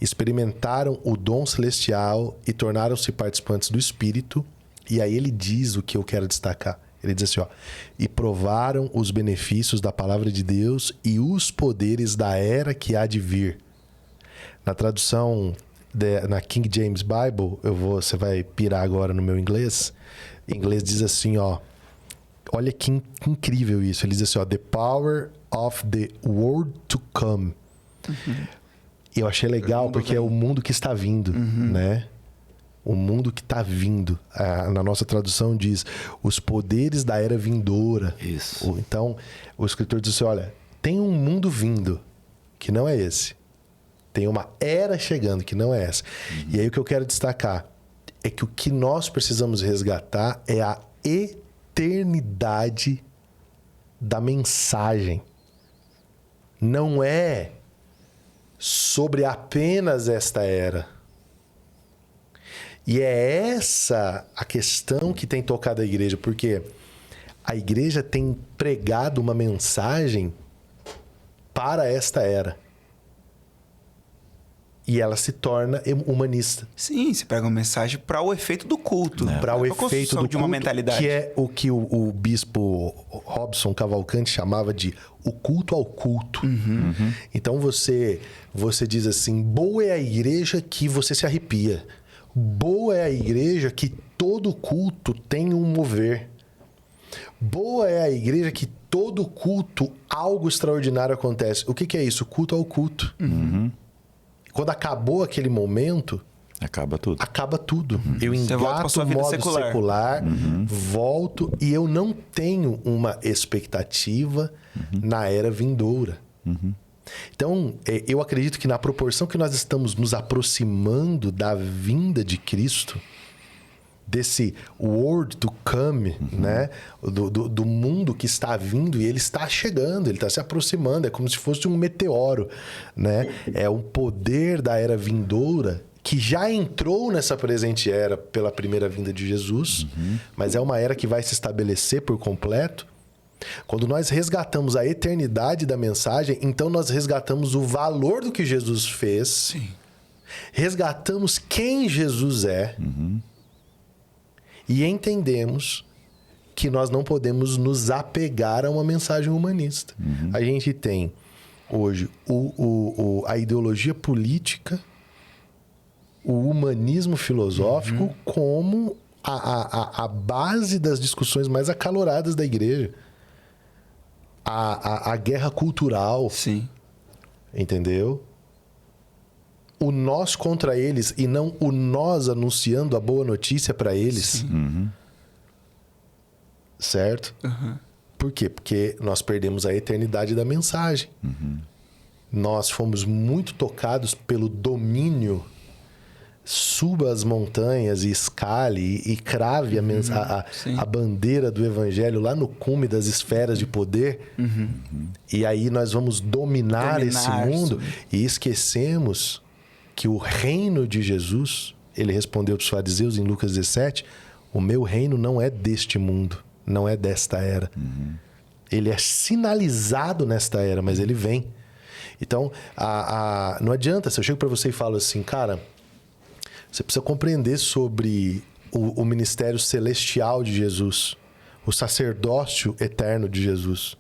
experimentaram o dom celestial e tornaram-se participantes do Espírito. E aí ele diz o que eu quero destacar. Ele diz assim, ó. E provaram os benefícios da palavra de Deus e os poderes da era que há de vir. Na tradução, na King James Bible, você vai pirar agora no meu inglês. Em inglês diz assim, ó. Olha que incrível isso. Ele diz assim, ó. The power of the world to come. E eu achei legal porque é o mundo que está vindo, né? O mundo que está vindo. Na nossa tradução diz os poderes da era vindoura. Isso. Então, o escritor diz assim, olha, tem um mundo vindo que não é esse. Tem uma era chegando que não é essa. E aí o que eu quero destacar é que o que nós precisamos resgatar é a eternidade da mensagem. Não é sobre apenas esta era. E é essa a questão que tem tocado a igreja, porque a igreja tem pregado uma mensagem para esta era. E ela se torna humanista. Sim, você pega uma mensagem para o efeito do culto. Para o efeito do de uma culto, mentalidade. que é o que o bispo Robson Cavalcante chamava de o culto ao culto. Então você diz assim, boa é a igreja que você se arrepia. Boa é a igreja que todo culto tem um mover. Boa é a igreja que todo culto algo extraordinário acontece. O que é isso? Culto ao culto. Quando acabou aquele momento, acaba tudo. Acaba tudo. Eu Você volta pra engato sua o vida modo secular. Volto e eu não tenho uma expectativa na era vindoura. Então, eu acredito que na proporção que nós estamos nos aproximando da vinda de Cristo, desse world to come, né? Do mundo que está vindo e ele está chegando, ele está se aproximando, é como se fosse um meteoro, né? É o poder da era vindoura que já entrou nessa presente era pela primeira vinda de Jesus, mas é uma era que vai se estabelecer por completo. Quando nós resgatamos a eternidade da mensagem, então nós resgatamos o valor do que Jesus fez, Sim. resgatamos quem Jesus é, e entendemos que nós não podemos nos apegar a uma mensagem humanista. A gente tem hoje a ideologia política, o humanismo filosófico como a base das discussões mais acaloradas da igreja. A guerra cultural. Sim. Entendeu? O nós contra eles e não o nós anunciando a boa notícia para eles. Certo? Por quê? Porque nós perdemos a eternidade da mensagem. Nós fomos muito tocados pelo domínio. Suba as montanhas e escale e crave a bandeira do evangelho lá no cume das esferas de poder. E aí nós vamos dominar esse mundo e esquecemos que o reino de Jesus, ele respondeu para os fariseus em Lucas 17, o meu reino não é deste mundo, não é desta era. Ele é sinalizado nesta era, mas ele vem. Então, não adianta, se eu chego para você e falo assim, cara, você precisa compreender sobre o ministério celestial de Jesus, o sacerdócio eterno de Jesus.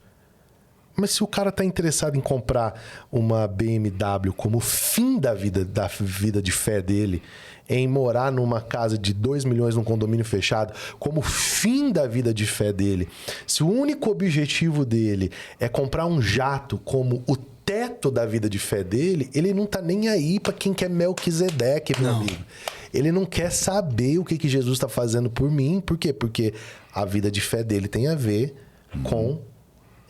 Mas se o cara está interessado em comprar uma BMW como fim da vida de fé dele, em morar numa casa de 2 milhões num condomínio fechado, como fim da vida de fé dele, se o único objetivo dele é comprar um jato como o teto da vida de fé dele, ele não tá nem aí para quem quer Melquisedeque, meu amigo. Ele não quer saber o que Jesus está fazendo por mim. Por quê? Porque a vida de fé dele tem a ver com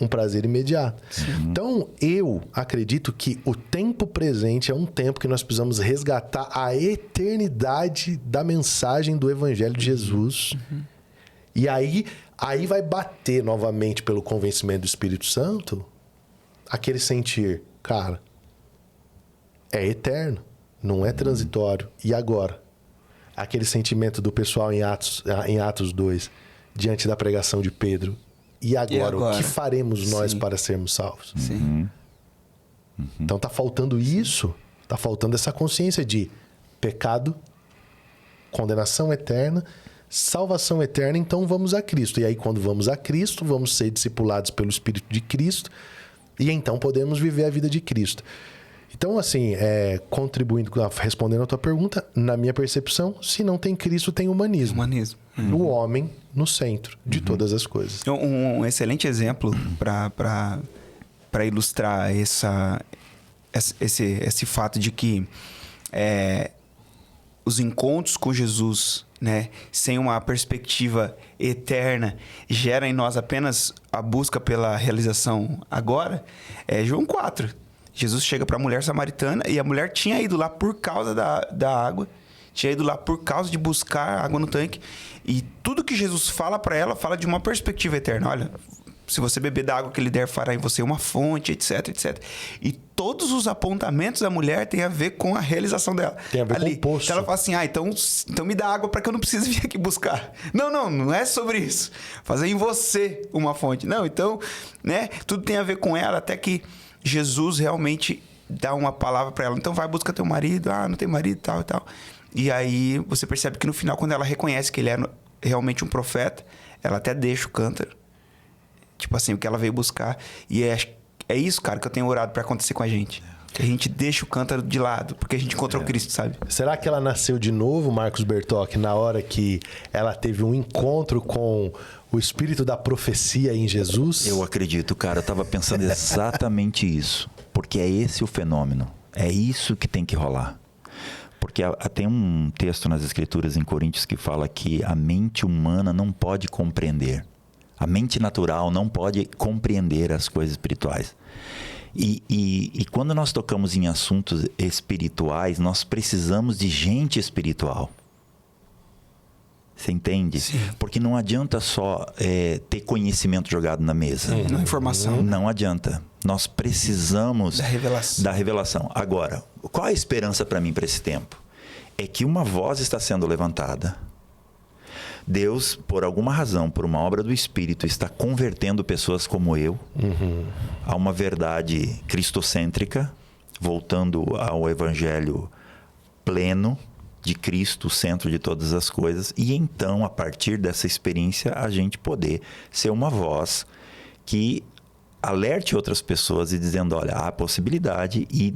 um prazer imediato. Então, eu acredito que o tempo presente é um tempo que nós precisamos resgatar a eternidade da mensagem do Evangelho de Jesus. E aí vai bater novamente pelo convencimento do Espírito Santo aquele sentir, cara, é eterno, não é transitório. E agora? Aquele sentimento do pessoal em Atos 2, diante da pregação de Pedro. E agora? O que faremos nós para sermos salvos? Então tá faltando isso, tá faltando essa consciência de pecado, condenação eterna, salvação eterna, então vamos a Cristo. E aí quando vamos a Cristo, vamos ser discipulados pelo Espírito de Cristo e então podemos viver a vida de Cristo. Então, assim, respondendo a tua pergunta, na minha percepção, se não tem Cristo, tem humanismo. O homem no centro de todas as coisas. Um excelente exemplo para para ilustrar esse fato de que os encontros com Jesus, né, sem uma perspectiva eterna, gera em nós apenas a busca pela realização agora, é João 4. Jesus chega para a mulher samaritana e a mulher tinha ido lá por causa da água, tinha ido lá por causa de buscar água no tanque. E tudo que Jesus fala para ela, fala de uma perspectiva eterna. Olha, se você beber da água que ele der, fará em você uma fonte, etc, etc. E todos os apontamentos da mulher têm a ver com a realização dela. Tem a ver com o poço. Então ela fala assim, então me dá água para que eu não precise vir aqui buscar. Não é sobre isso. Fazer em você uma fonte. Não, então, né, tudo tem a ver com ela, até que Jesus realmente dá uma palavra para ela. Então vai, busca teu marido. Ah, não tem marido, tal e tal. E aí você percebe que no final, quando ela reconhece que ele é realmente um profeta, ela até deixa o cântaro. Tipo assim, o que ela veio buscar. E é isso, cara, que eu tenho orado para acontecer com a gente. Que a gente deixa o cântaro de lado, porque a gente encontrou Cristo, sabe? Será que ela nasceu de novo, Marcos Bertoc, na hora que ela teve um encontro com o espírito da profecia em Jesus? Eu acredito, cara. Eu tava pensando exatamente isso. Porque é esse o fenômeno. É isso que tem que rolar. Porque tem um texto nas Escrituras em Coríntios que fala que a mente humana não pode compreender. A mente natural não pode compreender as coisas espirituais. E quando nós tocamos em assuntos espirituais, nós precisamos de gente espiritual. Você entende? Sim. Porque não adianta só ter conhecimento jogado na mesa. Não informação. Não adianta. Nós precisamos da revelação. Agora, qual a esperança para mim para esse tempo? É que uma voz está sendo levantada. Deus, por alguma razão, por uma obra do Espírito, está convertendo pessoas como eu a uma verdade cristocêntrica, voltando ao evangelho pleno de Cristo, o centro de todas as coisas. E então, a partir dessa experiência, a gente poder ser uma voz que alerte outras pessoas e dizendo, olha, há possibilidade. E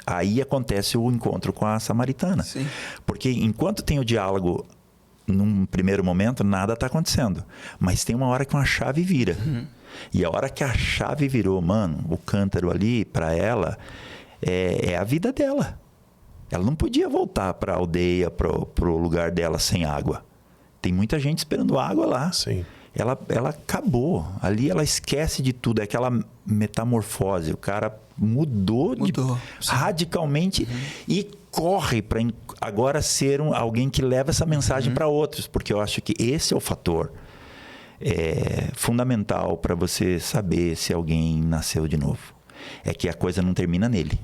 aí acontece o encontro com a samaritana. Sim. Porque enquanto tem o diálogo, num primeiro momento, nada está acontecendo. Mas tem uma hora que uma chave vira. E a hora que a chave virou, mano, o cântaro ali, para ela, é a vida dela. Ela não podia voltar para a aldeia, para o lugar dela sem água. Tem muita gente esperando água lá. Sim. Ela acabou. Ali ela esquece de tudo. É aquela metamorfose. O cara mudou radicalmente e corre para agora ser alguém que leva essa mensagem para outros. Porque eu acho que esse é o fator fundamental para você saber se alguém nasceu de novo. É que a coisa não termina nele.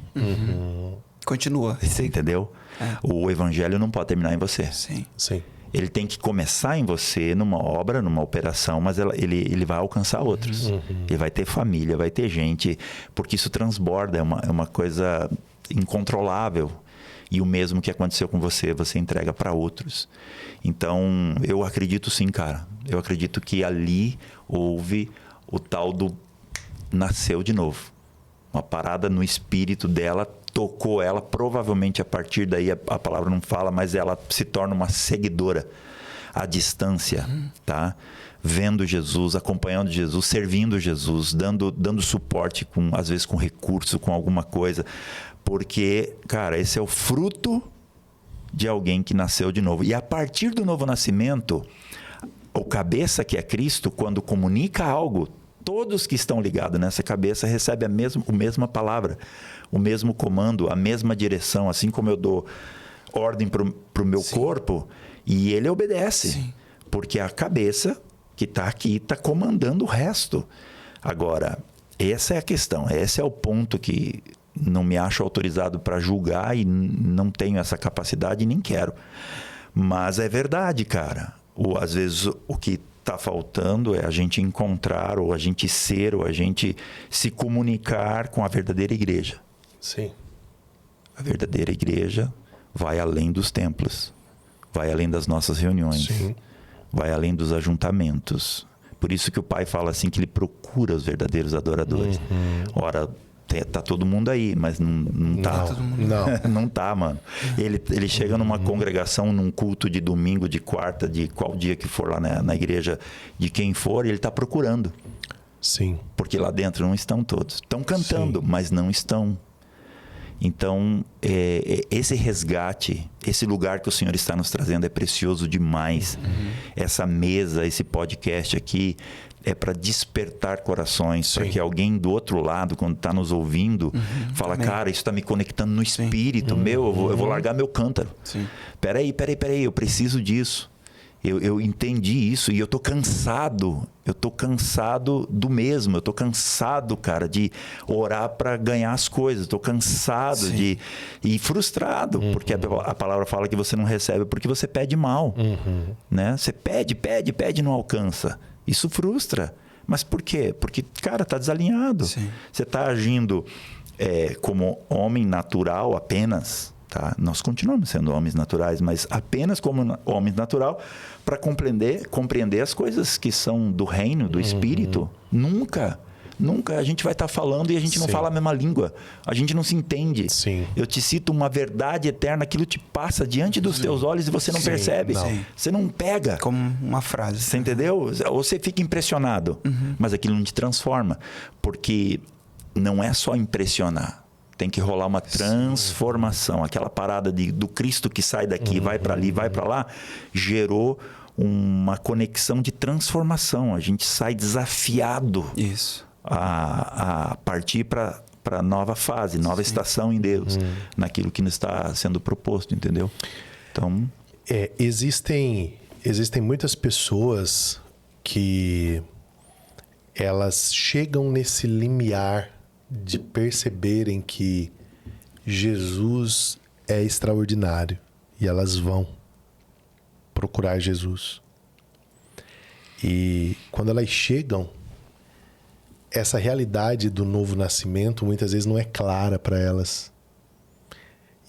Continua. Você entendeu? O evangelho não pode terminar em você. Sim. Sim. Ele tem que começar em você numa obra, numa operação, mas ele vai alcançar outros. Ele vai ter família, vai ter gente, porque isso transborda, é uma coisa incontrolável. E o mesmo que aconteceu com você, você entrega para outros. Então, eu acredito sim, cara. Eu acredito que ali houve o tal do nasceu de novo. Uma parada no espírito dela, tocou ela, provavelmente a partir daí, a palavra não fala, mas ela se torna uma seguidora à distância, tá? Vendo Jesus, acompanhando Jesus, servindo Jesus, dando suporte, às vezes com recurso, com alguma coisa. Porque, cara, esse é o fruto de alguém que nasceu de novo. E a partir do novo nascimento, o cabeça que é Cristo, quando comunica algo, todos que estão ligados nessa cabeça recebem a mesma palavra, o mesmo comando, a mesma direção, assim como eu dou ordem para o meu corpo, e ele obedece. Sim. Porque a cabeça que está aqui está comandando o resto. Agora, essa é a questão, esse é o ponto que não me acho autorizado para julgar e não tenho essa capacidade e nem quero. Mas é verdade, cara. Às vezes o que está faltando é a gente encontrar, ou a gente ser, ou a gente se comunicar com a verdadeira igreja. Sim. A verdadeira igreja vai além dos templos, vai além das nossas reuniões, Sim. vai além dos ajuntamentos. Por isso que o Pai fala assim que ele procura os verdadeiros adoradores. Ora, tá todo mundo aí, mas não tá. Não tá, mano. Ele chega numa congregação, num culto de domingo, de quarta, de qual dia que for lá na igreja, de quem for, ele tá procurando. Sim. Porque lá dentro não estão todos. Estão cantando, Sim. mas não estão. Então, esse resgate, esse lugar que o Senhor está nos trazendo é precioso demais. Essa mesa, esse podcast aqui, é para despertar corações, para que alguém do outro lado, quando está nos ouvindo, fala, cara, isso está me conectando no espírito. Eu vou largar meu cântaro. Sim. Peraí, eu preciso disso. Eu entendi isso e eu tô cansado. Eu tô cansado do mesmo. Eu tô cansado, cara, de orar para ganhar as coisas. Tô cansado de... E frustrado, porque a palavra fala que você não recebe porque você pede mal. Né? Você pede e não alcança. Isso frustra. Mas por quê? Porque, cara, tá desalinhado. Sim. Você tá agindo como homem natural apenas... Tá? Nós continuamos sendo homens naturais, mas apenas como homem natural para compreender as coisas que são do reino, do espírito. Nunca a gente vai estar falando e a gente não fala a mesma língua. A gente não se entende. Sim. Eu te cito uma verdade eterna, aquilo te passa diante dos teus olhos e você não percebe. Não. Você não pega. Como uma frase. Você entendeu? Ou você fica impressionado, mas aquilo não te transforma. Porque não é só impressionar. Tem que rolar uma transformação. Aquela parada do Cristo que sai daqui, vai para ali, vai para lá, gerou uma conexão de transformação. A gente sai desafiado a partir para nova fase, nova estação em Deus, naquilo que nos está sendo proposto, entendeu? Então... Existem muitas pessoas que elas chegam nesse limiar de perceberem que Jesus é extraordinário e elas vão procurar Jesus. E quando elas chegam, essa realidade do novo nascimento muitas vezes não é clara para elas.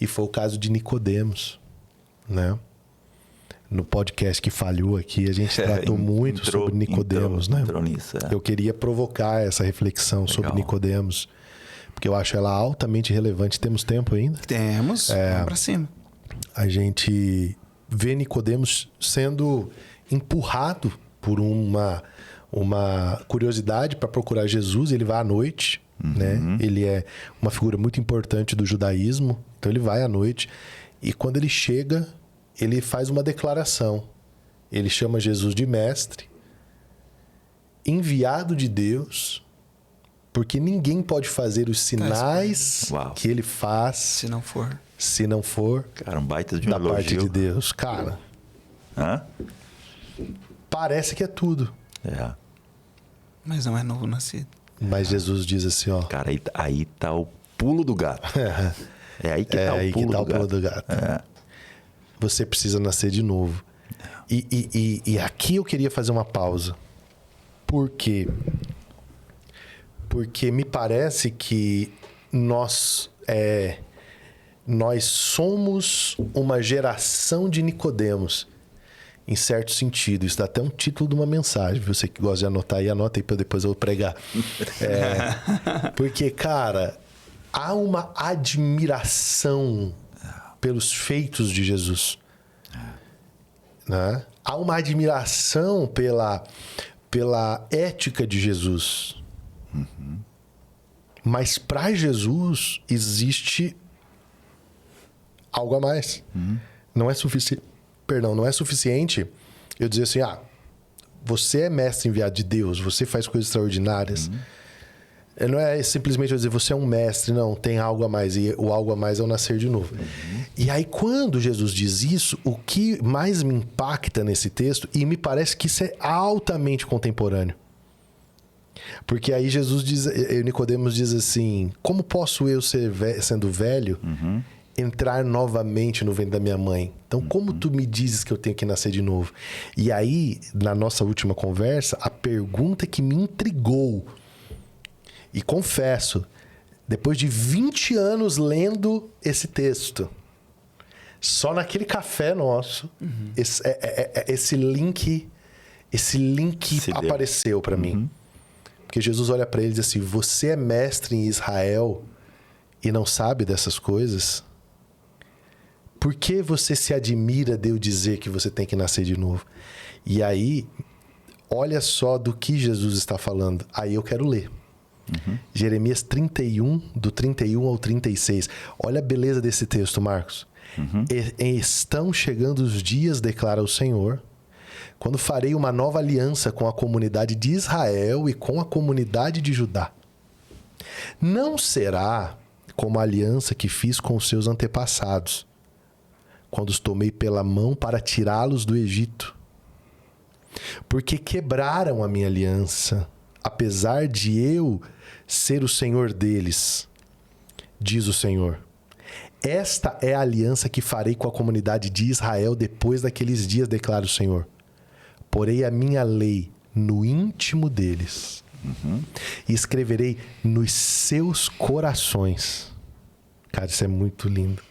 E foi o caso de Nicodemos, né? No podcast que falhou aqui, a gente tratou muito sobre Nicodemos, né? Entrou nisso, Eu queria provocar essa reflexão sobre Nicodemos, porque eu acho ela altamente relevante. Temos tempo ainda? Temos, vamos pra cima. A gente vê Nicodemos sendo empurrado por uma curiosidade para procurar Jesus. Ele vai à noite, né? Ele é uma figura muito importante do judaísmo, então ele vai à noite. E quando ele chega, ele faz uma declaração. Ele chama Jesus de mestre, enviado de Deus, porque ninguém pode fazer os sinais que ele faz se não for cara, um baita de um da elogio. parte de Deus. Cara, parece que é tudo. Mas não é novo nascido. Mas Jesus diz assim, ó... Cara, aí tá o pulo do gato. É aí que tá o pulo do gato. Você precisa nascer de novo. E aqui eu queria fazer uma pausa. Por quê? Porque me parece que nós somos uma geração de Nicodemos, em certo sentido. Isso dá até um título de uma mensagem. Você que gosta de anotar aí, anota aí para depois eu vou pregar. Porque, cara, há uma admiração pelos feitos de Jesus. Né? Há uma admiração pela ética de Jesus. Mas para Jesus existe algo a mais. Não é suficiente eu dizer assim, você é mestre enviado de Deus, você faz coisas extraordinárias. Não é simplesmente eu dizer, você é um mestre, não, tem algo a mais, e o algo a mais é o nascer de novo. E aí, quando Jesus diz isso, o que mais me impacta nesse texto, e me parece que isso é altamente contemporâneo. Porque aí Nicodemos diz assim, como posso eu, sendo velho, entrar novamente no ventre da minha mãe? Então, como tu me dizes que eu tenho que nascer de novo? E aí, na nossa última conversa, a pergunta que me intrigou, e confesso, depois de 20 anos lendo esse texto, só naquele café nosso, esse link apareceu para mim. Porque Jesus olha para ele e diz assim, você é mestre em Israel e não sabe dessas coisas? Por que você se admira de eu dizer que você tem que nascer de novo? E aí, olha só do que Jesus está falando. Aí eu quero ler. Jeremias 31, do 31 ao 36. Olha a beleza desse texto, Marcos. Estão chegando os dias, declara o Senhor, quando farei uma nova aliança com a comunidade de Israel e com a comunidade de Judá. Não será como a aliança que fiz com os seus antepassados, quando os tomei pela mão para tirá-los do Egito. Porque quebraram a minha aliança, apesar de eu ser o Senhor deles, diz o Senhor. Esta é a aliança que farei com a comunidade de Israel depois daqueles dias, declara o Senhor. Porei a minha lei no íntimo deles e escreverei nos seus corações. Cara, isso é muito lindo.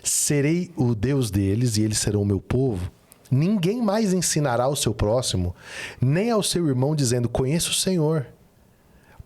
Serei o Deus deles e eles serão o meu povo. Ninguém mais ensinará ao seu próximo, nem ao seu irmão, dizendo, conheço o Senhor.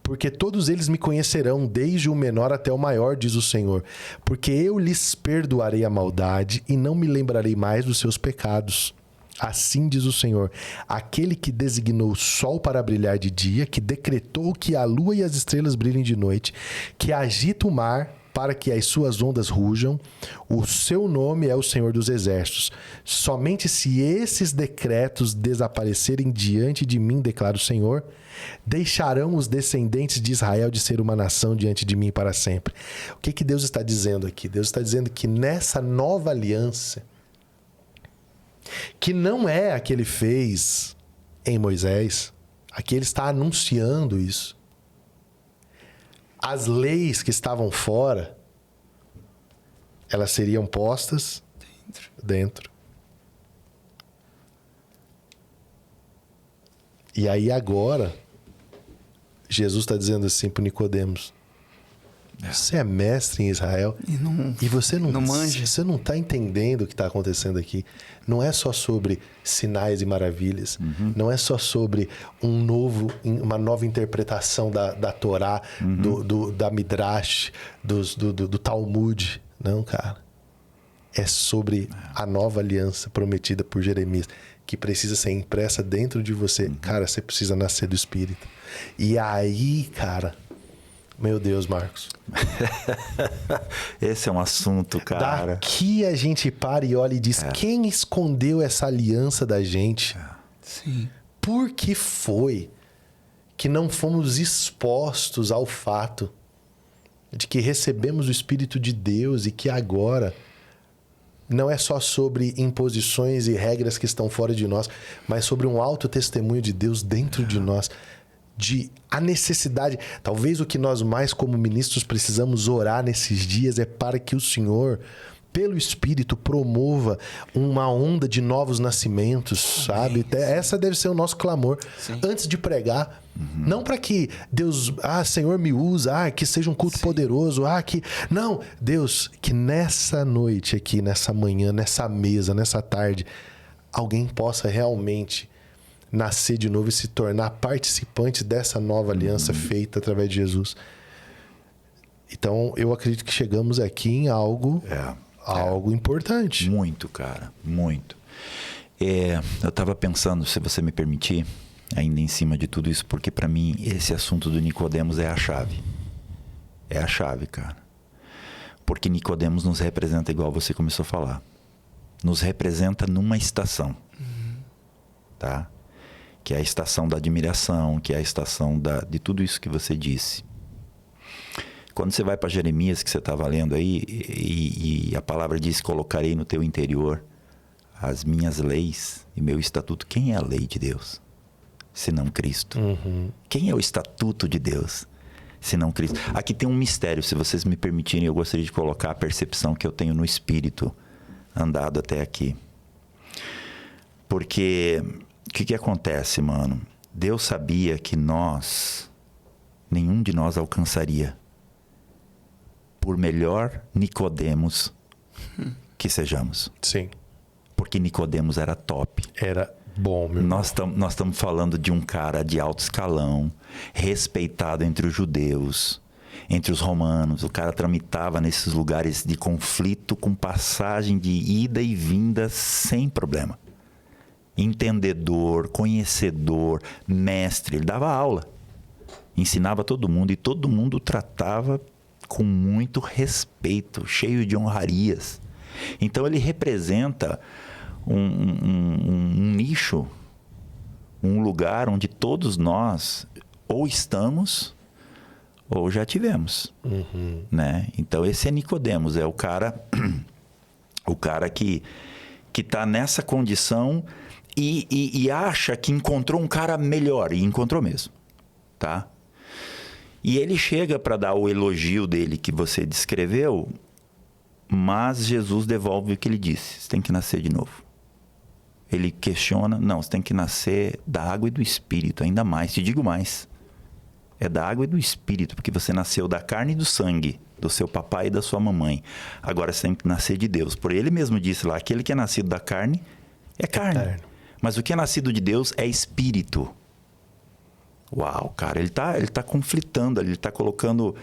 Porque todos eles me conhecerão, desde o menor até o maior, diz o Senhor. Porque eu lhes perdoarei a maldade e não me lembrarei mais dos seus pecados. Assim diz o Senhor, aquele que designou o sol para brilhar de dia, que decretou que a lua e as estrelas brilhem de noite, que agita o mar para que as suas ondas rujam, o seu nome é o Senhor dos Exércitos. Somente se esses decretos desaparecerem diante de mim, declara o Senhor, deixarão os descendentes de Israel de ser uma nação diante de mim para sempre. O que Deus está dizendo aqui? Deus está dizendo que nessa nova aliança, que não é a que ele fez em Moisés, aqui ele está anunciando isso. As leis que estavam fora, elas seriam postas dentro. E aí agora, Jesus está dizendo assim para Nicodemos, você é mestre em Israel e você não manja. Você não está entendendo o que está acontecendo aqui. Não é só sobre sinais e maravilhas. Não é só sobre uma nova interpretação da Torá, da Midrash, do Talmud. Não, cara. É sobre a nova aliança prometida por Jeremias, que precisa ser impressa dentro de você. Cara, você precisa nascer do Espírito. E aí, cara... Meu Deus, Marcos. Esse é um assunto, cara. Daqui a gente para e olha e diz, quem escondeu essa aliança da gente? Sim. Por que foi que não fomos expostos ao fato de que recebemos o Espírito de Deus e que agora não é só sobre imposições e regras que estão fora de nós, mas sobre um alto testemunho de Deus dentro de nós? A necessidade, talvez o que nós mais como ministros precisamos orar nesses dias é para que o Senhor, pelo Espírito, promova uma onda de novos nascimentos, sabe? Essa deve ser o nosso clamor. Sim. Antes de pregar. Não para que Deus, Senhor, me usa, que seja um culto poderoso, Não, Deus, que nessa noite aqui, nessa manhã, nessa mesa, nessa tarde, alguém possa realmente nascer de novo e se tornar participante dessa nova aliança feita através de Jesus. Então, eu acredito que chegamos aqui em algo importante. Muito, cara. Muito. Eu estava pensando, se você me permitir, ainda em cima de tudo isso, porque para mim esse assunto do Nicodemos é a chave. É a chave, cara. Porque Nicodemos nos representa igual você começou a falar. Nos representa numa estação. Tá? Que é a estação da admiração, que é a estação de tudo isso que você disse. Quando você vai para Jeremias, que você estava lendo aí, e a palavra diz, colocarei no teu interior as minhas leis e meu estatuto. Quem é a lei de Deus? Senão Cristo. Quem é o estatuto de Deus? Senão Cristo. Aqui tem um mistério, se vocês me permitirem, eu gostaria de colocar a percepção que eu tenho no Espírito, andado até aqui. Porque... o que acontece, mano? Deus sabia que nenhum de nós alcançaria, por melhor Nicodemos que sejamos. Sim. Porque Nicodemos era top. Era bom, meu irmão. Nós estamos falando de um cara de alto escalão, respeitado entre os judeus, entre os romanos. O cara tramitava nesses lugares de conflito com passagem de ida e vinda sem problema. entendedor, conhecedor, mestre. Ele dava aula, ensinava todo mundo e todo mundo o tratava com muito respeito, cheio de honrarias. Então ele representa um nicho, um lugar onde todos nós ou estamos ou já tivemos, né? Então esse é Nicodemos, é o cara que está nessa condição e acha que encontrou um cara melhor, e encontrou mesmo, tá? E ele chega para dar o elogio dele que você descreveu, mas Jesus devolve o que ele disse: você tem que nascer de novo. Ele questiona: não, você tem que nascer da água e do Espírito, ainda mais, te digo mais. É da água e do Espírito, porque você nasceu da carne e do sangue, do seu papai e da sua mamãe. Agora você tem que nascer de Deus. Por ele mesmo disse lá, aquele que é nascido da carne é carne. Mas o que é nascido de Deus é Espírito. Uau, cara, ele tá conflitando ali, ele tá colocando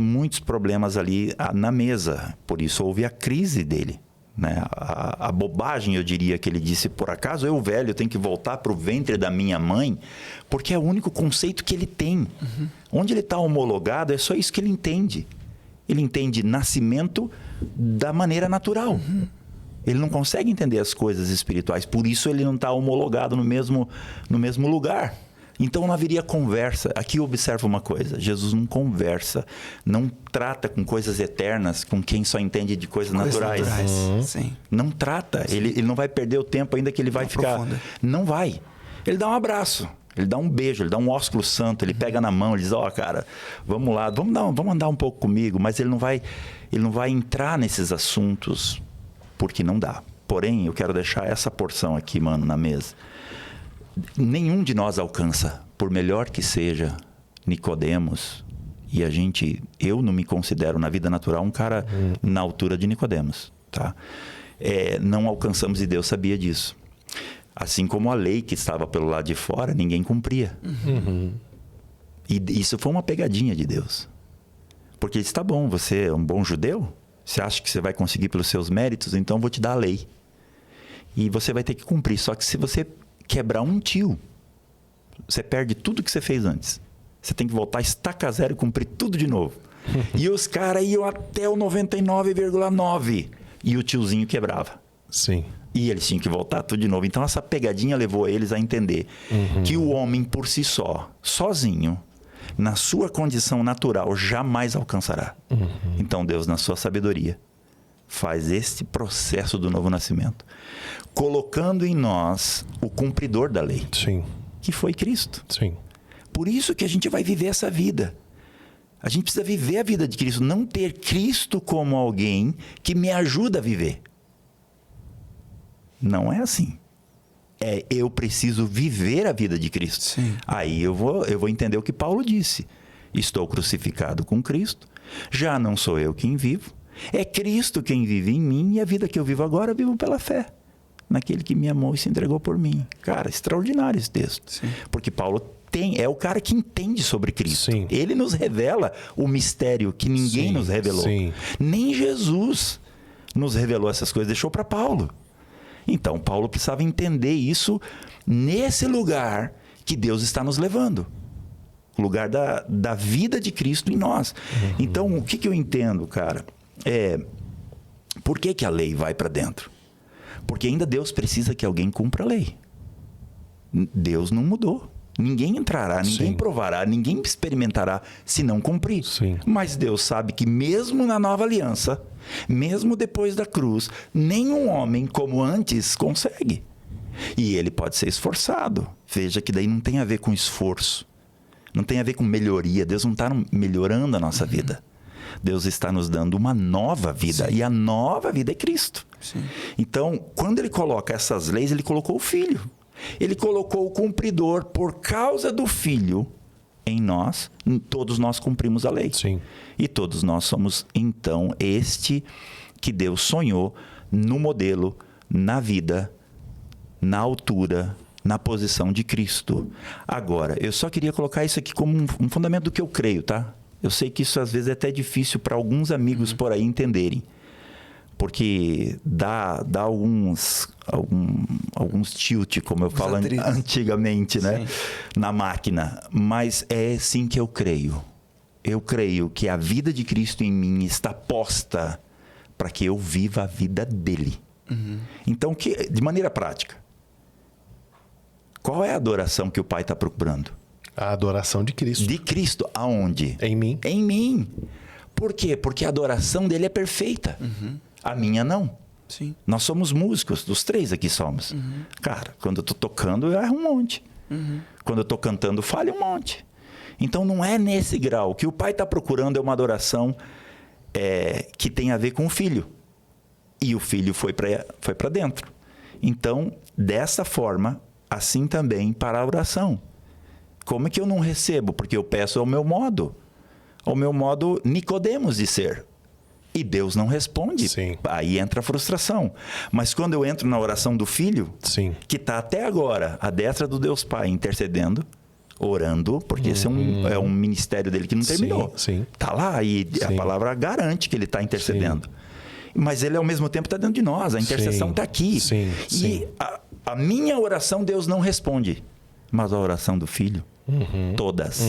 muitos problemas ali na mesa. Por isso houve a crise dele, né? A bobagem, eu diria, que ele disse: por acaso eu, velho, tenho que voltar para o ventre da minha mãe? Porque é o único conceito que ele tem. Onde ele está homologado, é só isso que ele entende. Ele entende nascimento da maneira natural. Ele não consegue entender as coisas espirituais, por isso ele não está homologado no mesmo lugar. Então não haveria conversa. Aqui observa uma coisa: Jesus não conversa, não trata com coisas eternas com quem só entende de coisas naturais. Sim. Não trata. Ele não vai perder o tempo ainda que ele vai Não ficar... aprofunda. Não vai. Ele dá um abraço, ele dá um beijo, ele dá um ósculo santo, ele pega na mão, ele diz: ó, cara, vamos lá, vamos andar um pouco comigo. Mas ele não vai entrar nesses assuntos, porque não dá. Porém, eu quero deixar essa porção aqui, mano, na mesa. Nenhum de nós alcança, por melhor que seja, Nicodemos. E eu não me considero na vida natural um cara na altura de Nicodemos, tá? Não alcançamos, e Deus sabia disso. Assim como a lei que estava pelo lado de fora, ninguém cumpria. E isso foi uma pegadinha de Deus. Porque ele disse: tá bom, você é um bom judeu? Você acha que você vai conseguir pelos seus méritos? Então eu vou te dar a lei. E você vai ter que cumprir. Só que se você quebrar um tio, você perde tudo que você fez antes. Você tem que voltar a estaca zero e cumprir tudo de novo. E os caras iam até o 99,9 e o tiozinho quebrava. Sim. E eles tinham que voltar tudo de novo. Então essa pegadinha levou eles a entender que o homem por si só, sozinho, na sua condição natural, jamais alcançará. Então Deus, na sua sabedoria, faz este processo do novo nascimento, colocando em nós o cumpridor da lei. Sim. Que foi Cristo. Sim. Por isso que a gente vai viver essa vida. A gente precisa viver a vida de Cristo, não ter Cristo como alguém que me ajuda a viver. Não é assim. Eu preciso viver a vida de Cristo. Sim. Aí eu vou entender o que Paulo disse. Estou crucificado com Cristo, já não sou eu quem vivo, é Cristo quem vive em mim, e a vida que eu vivo agora, eu vivo pela fé naquele que me amou e se entregou por mim. Cara, extraordinário esse texto. Sim. Porque Paulo é o cara que entende sobre Cristo. Sim. Ele nos revela o mistério que ninguém nos revelou. Sim. Nem Jesus nos revelou essas coisas, deixou para Paulo. Então, Paulo precisava entender isso nesse lugar que Deus está nos levando. O lugar da vida de Cristo em nós. Então, o que eu entendo, cara? Por que a lei vai para dentro? Porque ainda Deus precisa que alguém cumpra a lei. Deus não mudou. Ninguém entrará, ninguém provará, ninguém experimentará se não cumprir. Sim. Mas Deus sabe que mesmo na nova aliança, mesmo depois da cruz, nenhum homem como antes consegue. E ele pode ser esforçado. Veja que daí não tem a ver com esforço. Não tem a ver com melhoria. Deus não está melhorando a nossa vida. Deus está nos dando uma nova vida. Sim. E a nova vida é Cristo. Sim. Então, quando ele coloca essas leis, ele colocou o Filho. Ele colocou o cumpridor. Por causa do Filho em nós, todos nós cumprimos a lei. Sim. E todos nós somos, então, este que Deus sonhou no modelo, na vida, na altura, na posição de Cristo. Agora, eu só queria colocar isso aqui como um fundamento do que eu creio, tá? Eu sei que isso às vezes é até difícil para alguns amigos por aí entenderem. Porque dá alguns tilt, como eu falo antigamente, né? Na máquina. Mas é assim que eu creio. Eu creio que a vida de Cristo em mim está posta para que eu viva a vida dele. Então, de maneira prática, qual é a adoração que o Pai está procurando? A adoração de Cristo. De Cristo, aonde? Em mim. Em mim. Por quê? Porque a adoração dele é perfeita. A minha não. Sim. Nós somos músicos, dos 3 aqui somos. Cara, quando eu tô tocando, eu erro um monte. Quando eu tô cantando, falho um monte. Então, não é nesse grau. O que o Pai está procurando é uma adoração que tem a ver com o Filho. E o Filho foi para dentro. Então, dessa forma, assim também para a oração. Como é que eu não recebo? Porque eu peço ao meu modo Nicodemos de ser. E Deus não responde. Sim. Aí entra a frustração. Mas quando eu entro na oração do Filho, sim, que está até agora à destra do Deus Pai intercedendo, orando, porque esse é um ministério dele que não terminou. Está lá e a palavra garante que ele está intercedendo. Mas ele, ao mesmo tempo, está dentro de nós. A intercessão está aqui. E a minha oração, Deus não responde. Mas a oração do Filho, todas.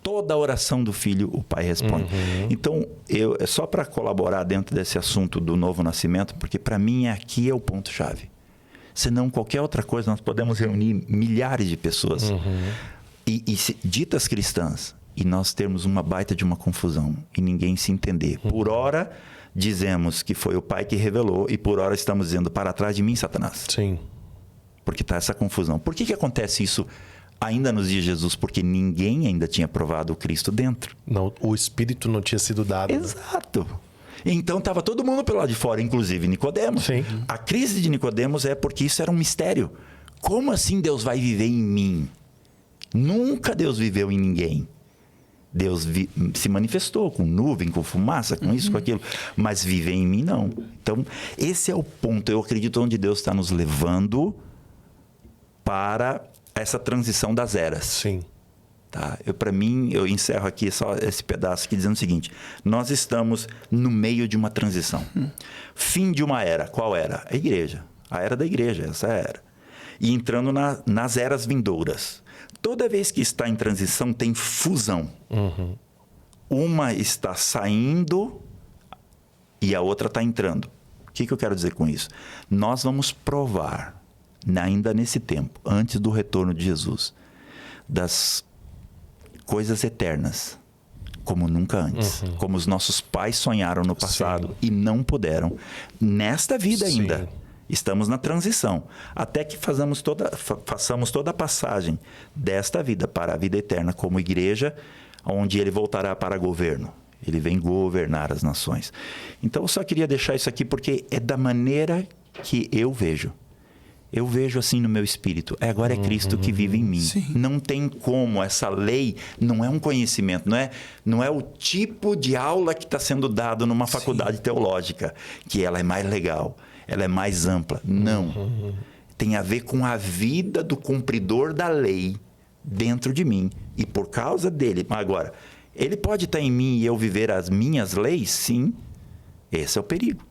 Toda a oração do Filho, o Pai responde. Então, é só para colaborar dentro desse assunto do novo nascimento, porque para mim aqui é o ponto-chave. Senão, qualquer outra coisa, nós podemos reunir milhares de pessoas e ditas cristãs, e nós termos uma baita de uma confusão e ninguém se entender. Por hora, dizemos que foi o Pai que revelou, e por hora estamos dizendo: para trás de mim, Satanás. Sim. Porque está essa confusão. Por que acontece isso ainda nos dias de Jesus? Porque ninguém ainda tinha provado o Cristo dentro. Não, o Espírito não tinha sido dado. Exato. Então estava todo mundo pelo lado de fora, inclusive Nicodemos. Sim. A crise de Nicodemos é porque isso era um mistério. Como assim Deus vai viver em mim? Nunca Deus viveu em ninguém. Deus se manifestou com nuvem, com fumaça, com isso, com aquilo. Mas viver em mim, não. Então, esse é o ponto. Eu acredito onde Deus está nos levando para essa transição das eras. Sim. Tá? Para mim, eu encerro aqui só esse pedaço aqui dizendo o seguinte: nós estamos no meio de uma transição. Fim de uma era. Qual era? A igreja. A era da igreja, essa era. E entrando nas eras vindouras. Toda vez que está em transição, tem fusão. Uma está saindo e a outra está entrando. O que eu quero dizer com isso? Nós vamos provar, ainda nesse tempo, antes do retorno de Jesus, das coisas eternas, como nunca antes. Como os nossos pais sonharam no passado e não puderam. Nesta vida ainda. Estamos na transição. Até que façamos toda a passagem desta vida para a vida eterna como igreja, onde ele voltará para governo. Ele vem governar as nações. Então, eu só queria deixar isso aqui porque é da maneira que eu vejo. Eu vejo assim no meu espírito. Agora é Cristo que vive em mim. Não tem como. Essa lei não é um conhecimento. Não é o tipo de aula que está sendo dado numa faculdade teológica, que ela é mais legal, ela é mais ampla. Não. Tem a ver com a vida do cumpridor da lei dentro de mim. E por causa dele... Agora, ele pode estar em mim e eu viver as minhas leis? Sim. Esse é o perigo.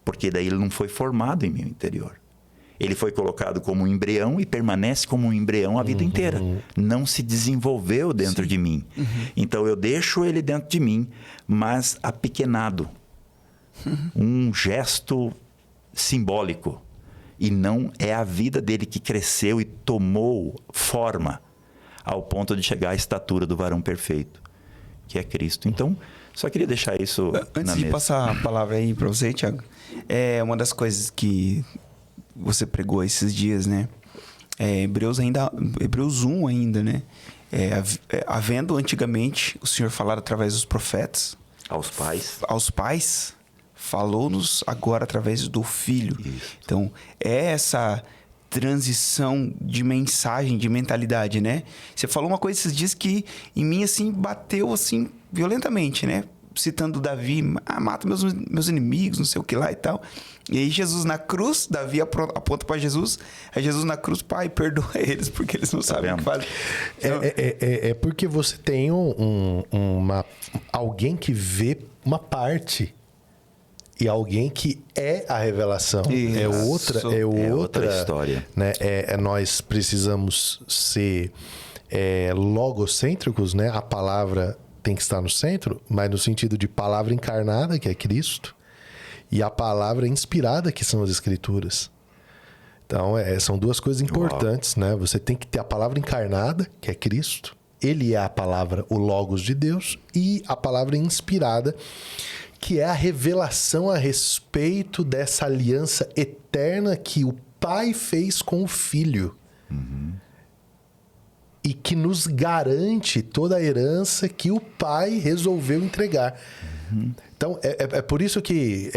Porque daí ele não foi formado em meu interior. Ele foi colocado como um embrião e permanece como um embrião a vida inteira. Não se desenvolveu dentro de mim. Então, eu deixo ele dentro de mim, mas apequenado. Um gesto simbólico. E não é a vida dele que cresceu e tomou forma ao ponto de chegar à estatura do varão perfeito, que é Cristo. Então, só queria deixar isso na mesa. Antes de passar a palavra aí para você, Thiago, é uma das coisas que você pregou esses dias, né? Hebreus 1 ainda, né? Havendo antigamente o Senhor falar através dos profetas. Aos pais, falou-nos agora através do Filho. Isso. Então, é essa transição de mensagem, de mentalidade, né? Você falou uma coisa esses dias que em mim, assim, bateu, assim, violentamente, né? Citando Davi, mata meus inimigos, não sei o que lá e tal. E aí Jesus na cruz, Davi aponta para Jesus, aí Jesus na cruz: Pai, perdoa eles, porque eles não sabem o que fazem. É porque você tem alguém que vê uma parte e alguém que é a revelação. Isso. É É outra história. Né? Nós precisamos ser logocêntricos, né? A palavra tem que estar no centro, mas no sentido de palavra encarnada, que é Cristo, e a palavra inspirada, que são as Escrituras. Então, são duas coisas importantes, né? Você tem que ter a palavra encarnada, que é Cristo. Ele é a palavra, o Logos de Deus, e a palavra inspirada, que é a revelação a respeito dessa aliança eterna que o Pai fez com o Filho. E que nos garante toda a herança que o Pai resolveu entregar. Então, é por isso que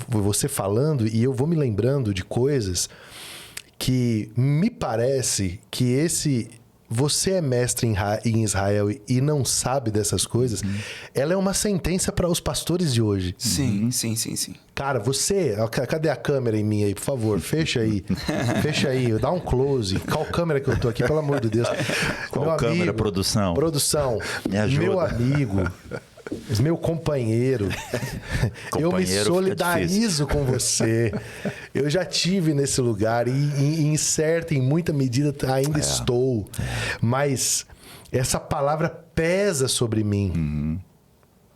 você falando, e eu vou me lembrando de coisas que me parece que você é mestre em Israel e não sabe dessas coisas, ela é uma sentença para os pastores de hoje. Sim. Cara, cadê a câmera em mim aí, por favor? Fecha aí. Fecha aí, dá um close. Qual câmera que eu tô aqui, pelo amor de Deus? Qual câmera, produção? Produção. Me ajuda. Meu amigo. Meu companheiro, eu me solidarizo com você. Eu já tive nesse lugar e em certa, em muita medida, ainda estou. Mas essa palavra pesa sobre mim.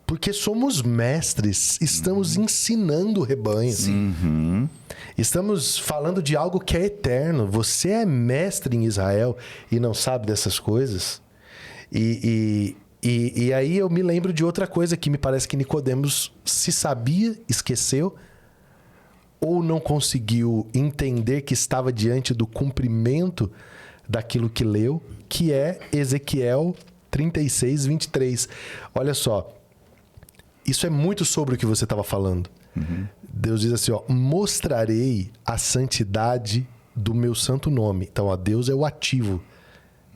Porque somos mestres, estamos ensinando o rebanho. Estamos falando de algo que é eterno. Você é mestre em Israel e não sabe dessas coisas. E aí eu me lembro de outra coisa que me parece que Nicodemos se sabia, esqueceu, ou não conseguiu entender que estava diante do cumprimento daquilo que leu, que é Ezequiel 36, 23. Olha só, isso é muito sobre o que você estava falando. Deus diz assim, mostrarei a santidade do meu santo nome. Então, Deus é o ativo.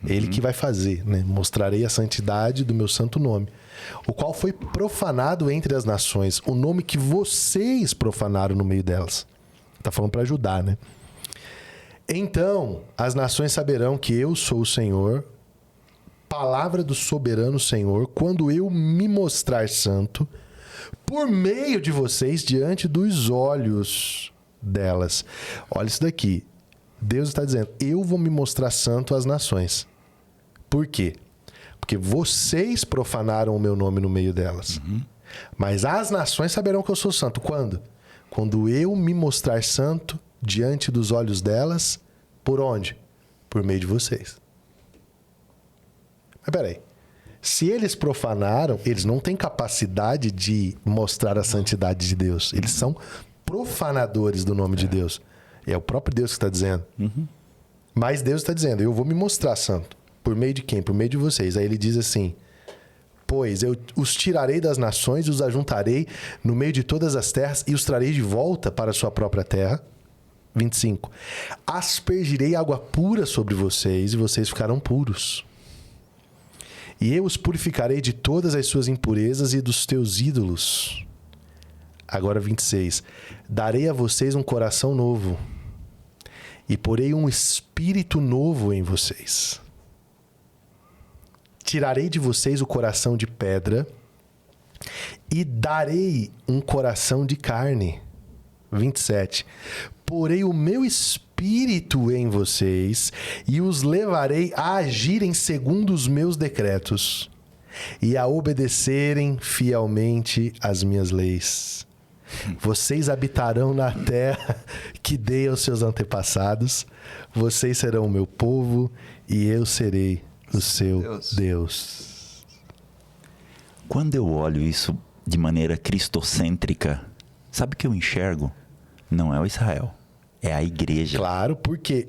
Ele que vai fazer, né? Mostrarei a santidade do meu santo nome, o qual foi profanado entre as nações, o nome que vocês profanaram no meio delas. Tá falando para ajudar, né? Então, as nações saberão que eu sou o Senhor, palavra do soberano Senhor, quando eu me mostrar santo, por meio de vocês, diante dos olhos delas. Olha isso daqui. Deus está dizendo, eu vou me mostrar santo às nações. Por quê? Porque vocês profanaram o meu nome no meio delas. Mas as nações saberão que eu sou santo. Quando? Quando eu me mostrar santo diante dos olhos delas. Por onde? Por meio de vocês. Mas peraí. Se eles profanaram, eles não têm capacidade de mostrar a santidade de Deus. Eles são profanadores do nome de Deus. É o próprio Deus que está dizendo. Mas Deus está dizendo, eu vou me mostrar santo. Por meio de quem? Por meio de vocês. Aí ele diz assim, pois eu os tirarei das nações, os ajuntarei no meio de todas as terras e os trarei de volta para a sua própria terra. 25. Aspergirei água pura sobre vocês e vocês ficarão puros. E eu os purificarei de todas as suas impurezas e dos teus ídolos. Agora 26. Darei a vocês um coração novo e porei um espírito novo em vocês. Tirarei de vocês o coração de pedra e darei um coração de carne. 27. Porei o meu espírito em vocês e os levarei a agirem segundo os meus decretos e a obedecerem fielmente às minhas leis. Vocês habitarão na terra que dei aos seus antepassados. Vocês serão o meu povo e eu serei o seu Deus. Quando eu olho isso de maneira cristocêntrica, sabe o que eu enxergo? Não é o Israel, é a igreja. Claro, porque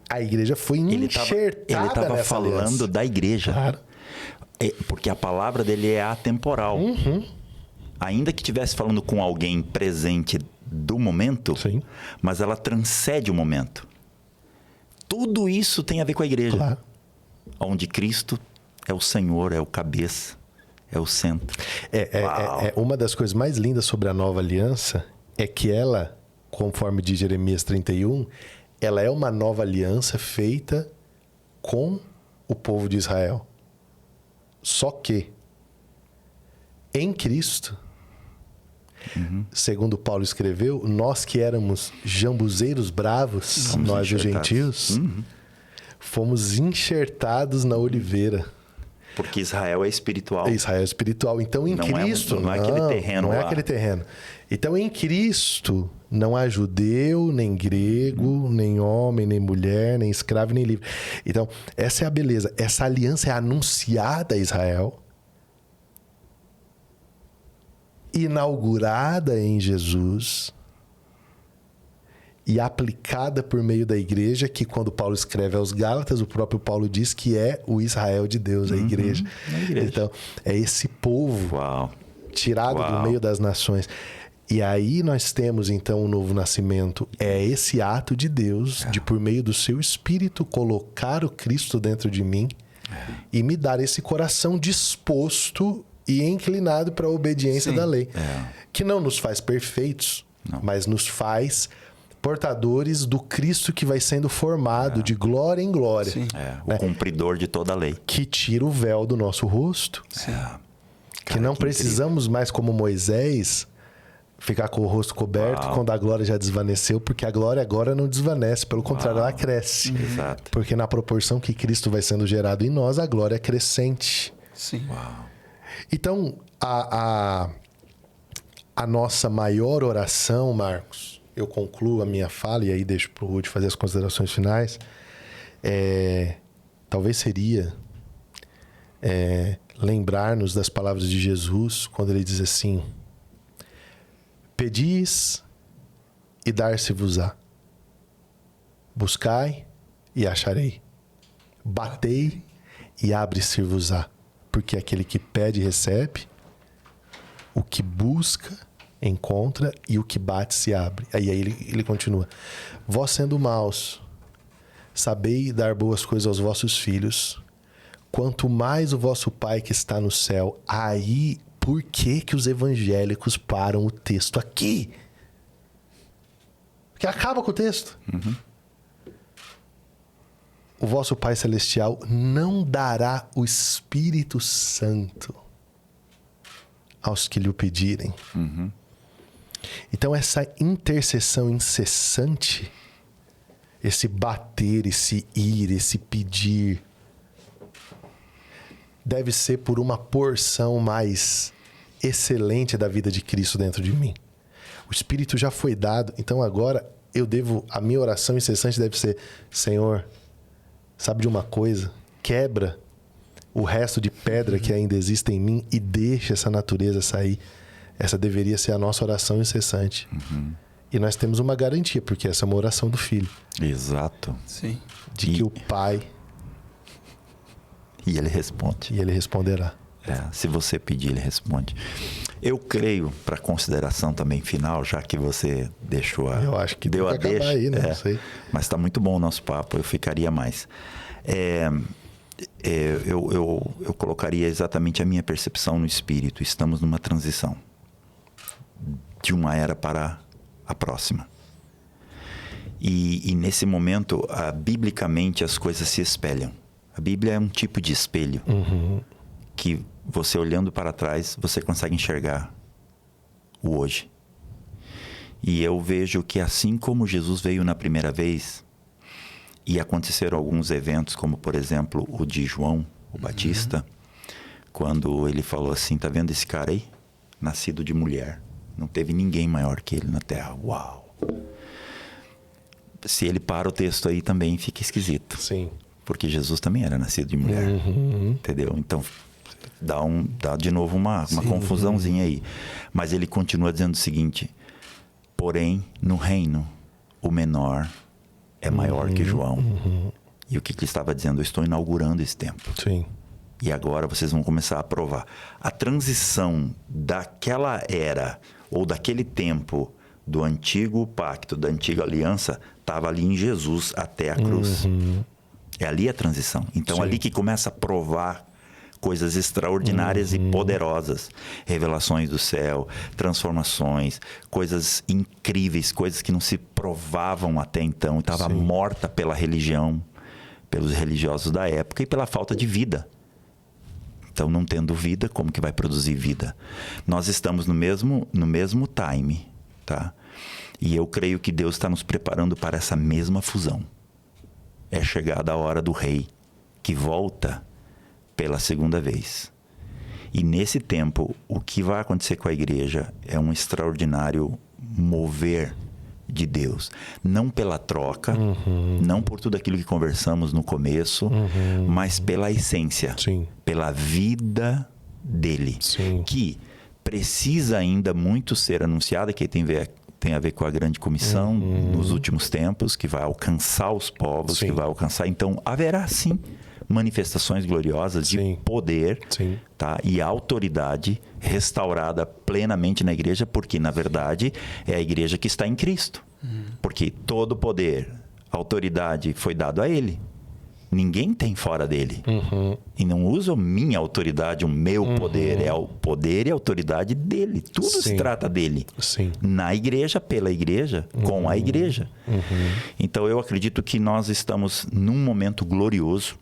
a igreja foi enxertada Ele estava falando aliança. da igreja. Claro. Porque a palavra dele é atemporal. Ainda que estivesse falando com alguém presente do momento, Sim. mas ela transcende o momento. Tudo isso tem a ver com a igreja. Claro. Onde Cristo é o Senhor, é o cabeça, é o centro. Uma das coisas mais lindas sobre a nova aliança é que ela, conforme diz Jeremias 31, ela é uma nova aliança feita com o povo de Israel. Só que, em Cristo, Segundo Paulo escreveu, nós que éramos jambuzeiros bravos, Fomos nós os enxertados. gentios, fomos enxertados na oliveira. Porque Israel é espiritual. Israel espiritual. Então, em Não é Cristo... não é aquele terreno Não é lá. aquele terreno. Então, em Cristo, não há judeu, nem grego, nem homem, nem mulher, nem escravo, nem livre. Então, essa é a beleza. Essa aliança é anunciada a Israel, inaugurada em Jesus e aplicada por meio da igreja, que quando Paulo escreve aos Gálatas, o próprio Paulo diz que é o Israel de Deus, a igreja. a igreja. Então, é esse povo Uau. tirado do meio das nações. E aí nós temos, então, o novo nascimento. É esse ato de Deus, de por meio do seu Espírito, colocar o Cristo dentro de mim e me dar esse coração disposto e inclinado para a obediência da lei. Que não nos faz perfeitos, mas nos faz portadores do Cristo que vai sendo formado de glória em glória. O cumpridor de toda a lei. Que tira o véu do nosso rosto. Que não precisamos mais, como Moisés, ficar com o rosto coberto quando a glória já desvaneceu, porque a glória agora não desvanece, pelo contrário, ela cresce. Exato. Porque na proporção que Cristo vai sendo gerado em nós, a glória é crescente. Sim. Então, a nossa maior oração, Marcos, eu concluo a minha fala e aí deixo para o Ruth fazer as considerações finais, talvez seria lembrar-nos das palavras de Jesus quando ele diz assim: pedis e dar-se-vos-á, buscai e acharei, batei e abre-se-vos-á, porque aquele que pede recebe, o que busca encontra e o que bate se abre. Aí ele continua: vós sendo maus, sabei dar boas coisas aos vossos filhos, quanto mais o vosso Pai que está no céu. Aí, por que que os evangélicos param o texto aqui? Porque acaba com o texto. O vosso Pai Celestial não dará o Espírito Santo aos que lhe o pedirem. Então, essa intercessão incessante, esse bater, esse ir, esse pedir, deve ser por uma porção mais excelente da vida de Cristo dentro de mim. O Espírito já foi dado, então agora a minha oração incessante deve ser: Senhor, sabe de uma coisa? Quebra o resto de pedra que ainda existe em mim e deixa essa natureza sair. Essa deveria ser a nossa oração incessante. E nós temos uma garantia, porque essa é uma oração do Filho. Exato. Sim. De que o Pai... E ele responde. E ele responderá. Se você pedir, ele responde. Eu creio, para consideração também final, já que você deixou a... Eu acho que deu tem a que acabar deixa. aí, né? Não sei. Mas está muito bom o nosso papo, eu ficaria mais. Eu colocaria exatamente a minha percepção no espírito. Estamos numa transição de uma era para a próxima. E nesse momento, biblicamente, as coisas se espelham. A Bíblia é um tipo de espelho que você olhando para trás, você consegue enxergar o hoje. E eu vejo que assim como Jesus veio na primeira vez e aconteceram alguns eventos, como por exemplo o de João, o Batista, quando ele falou assim: tá vendo esse cara aí? Nascido de mulher. Não teve ninguém maior que ele na terra. Uau! Se ele para o texto aí também fica esquisito. Sim. Porque Jesus também era nascido de mulher. Entendeu? Então dá de novo uma confusãozinha aí. Mas ele continua dizendo o seguinte: porém, no reino, o menor é maior que João. E o que ele estava dizendo? Eu estou inaugurando esse tempo. Sim. E agora vocês vão começar a provar. A transição daquela era, ou daquele tempo, do antigo pacto, da antiga aliança, estava ali em Jesus até a cruz. É ali a transição. Então, ali que começa a provar coisas extraordinárias e poderosas. Revelações do céu, transformações, coisas incríveis, coisas que não se provavam até então. Estava morta pela religião, pelos religiosos da época e pela falta de vida. Então, não tendo vida, como que vai produzir vida? Nós estamos no mesmo time, tá? E eu creio que Deus está nos preparando para essa mesma fusão. É chegada a hora do rei, que volta pela segunda vez. E nesse tempo, o que vai acontecer com a igreja é um extraordinário mover de Deus. Não pela troca, não por tudo aquilo que conversamos no começo, mas pela essência, Sim. pela vida dele, Sim. que precisa ainda muito ser anunciada, que tem a ver com a grande comissão nos últimos tempos, que vai alcançar os povos, Sim. que vai alcançar. Então, haverá sim manifestações gloriosas de Sim. poder, Sim. tá? E autoridade restaurada plenamente na igreja, porque na verdade é a igreja que está em Cristo. Porque todo poder, autoridade foi dado a ele. Ninguém tem fora dele. E não usa a minha autoridade, o meu poder. É o poder e a autoridade dele. Tudo se Sim. trata dele. Sim. Na igreja, pela igreja, com a igreja. Então eu acredito que nós estamos num momento glorioso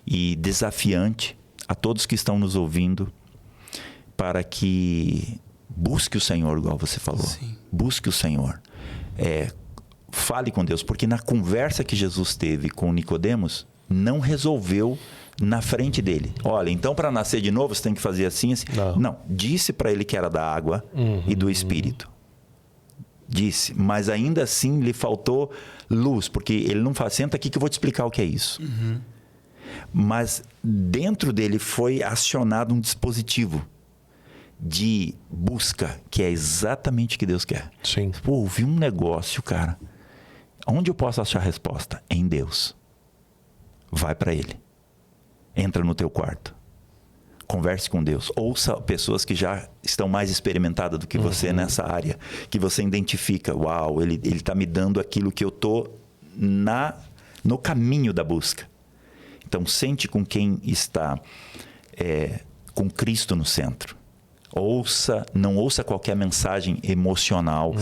e desafiante a todos que estão nos ouvindo, para que busque o Senhor, igual você falou. Sim. Busque o Senhor. Fale com Deus, porque na conversa que Jesus teve com Nicodemos, não resolveu na frente dele. Olha, então para nascer de novo você tem que fazer assim, assim. Não, disse para ele que era da água e do Espírito. Disse, mas ainda assim lhe faltou luz, porque ele não fala, senta aqui que eu vou te explicar o que é isso. Mas dentro dele foi acionado um dispositivo de busca, que é exatamente o que Deus quer. Sim. Pô, ouvi um negócio, cara. Onde eu posso achar a resposta? Em Deus. Vai para Ele. Entra no teu quarto. Converse com Deus. Ouça pessoas que já estão mais experimentadas do que você nessa área. Que você identifica. Uau, ele está me dando aquilo que eu estou no caminho da busca. Então, sente com quem está com Cristo no centro. Não ouça qualquer mensagem emocional,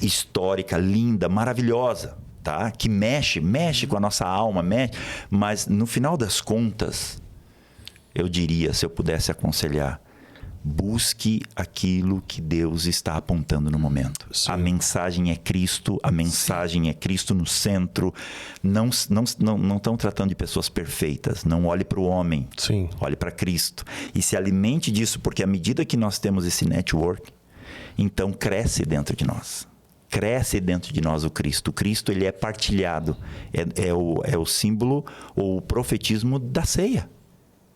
histórica, linda, maravilhosa, tá? Que mexe com a nossa alma, mas no final das contas, eu diria, se eu pudesse aconselhar, busque aquilo que Deus está apontando no momento. Sim. A mensagem é Cristo, a mensagem é Cristo no centro. Não estão tratando de pessoas perfeitas. Não olhe para o homem, Sim. olhe para Cristo. E se alimente disso, porque à medida que nós temos esse network, então cresce dentro de nós. Cresce dentro de nós o Cristo. O Cristo, ele é partilhado. É o símbolo ou o profetismo da ceia.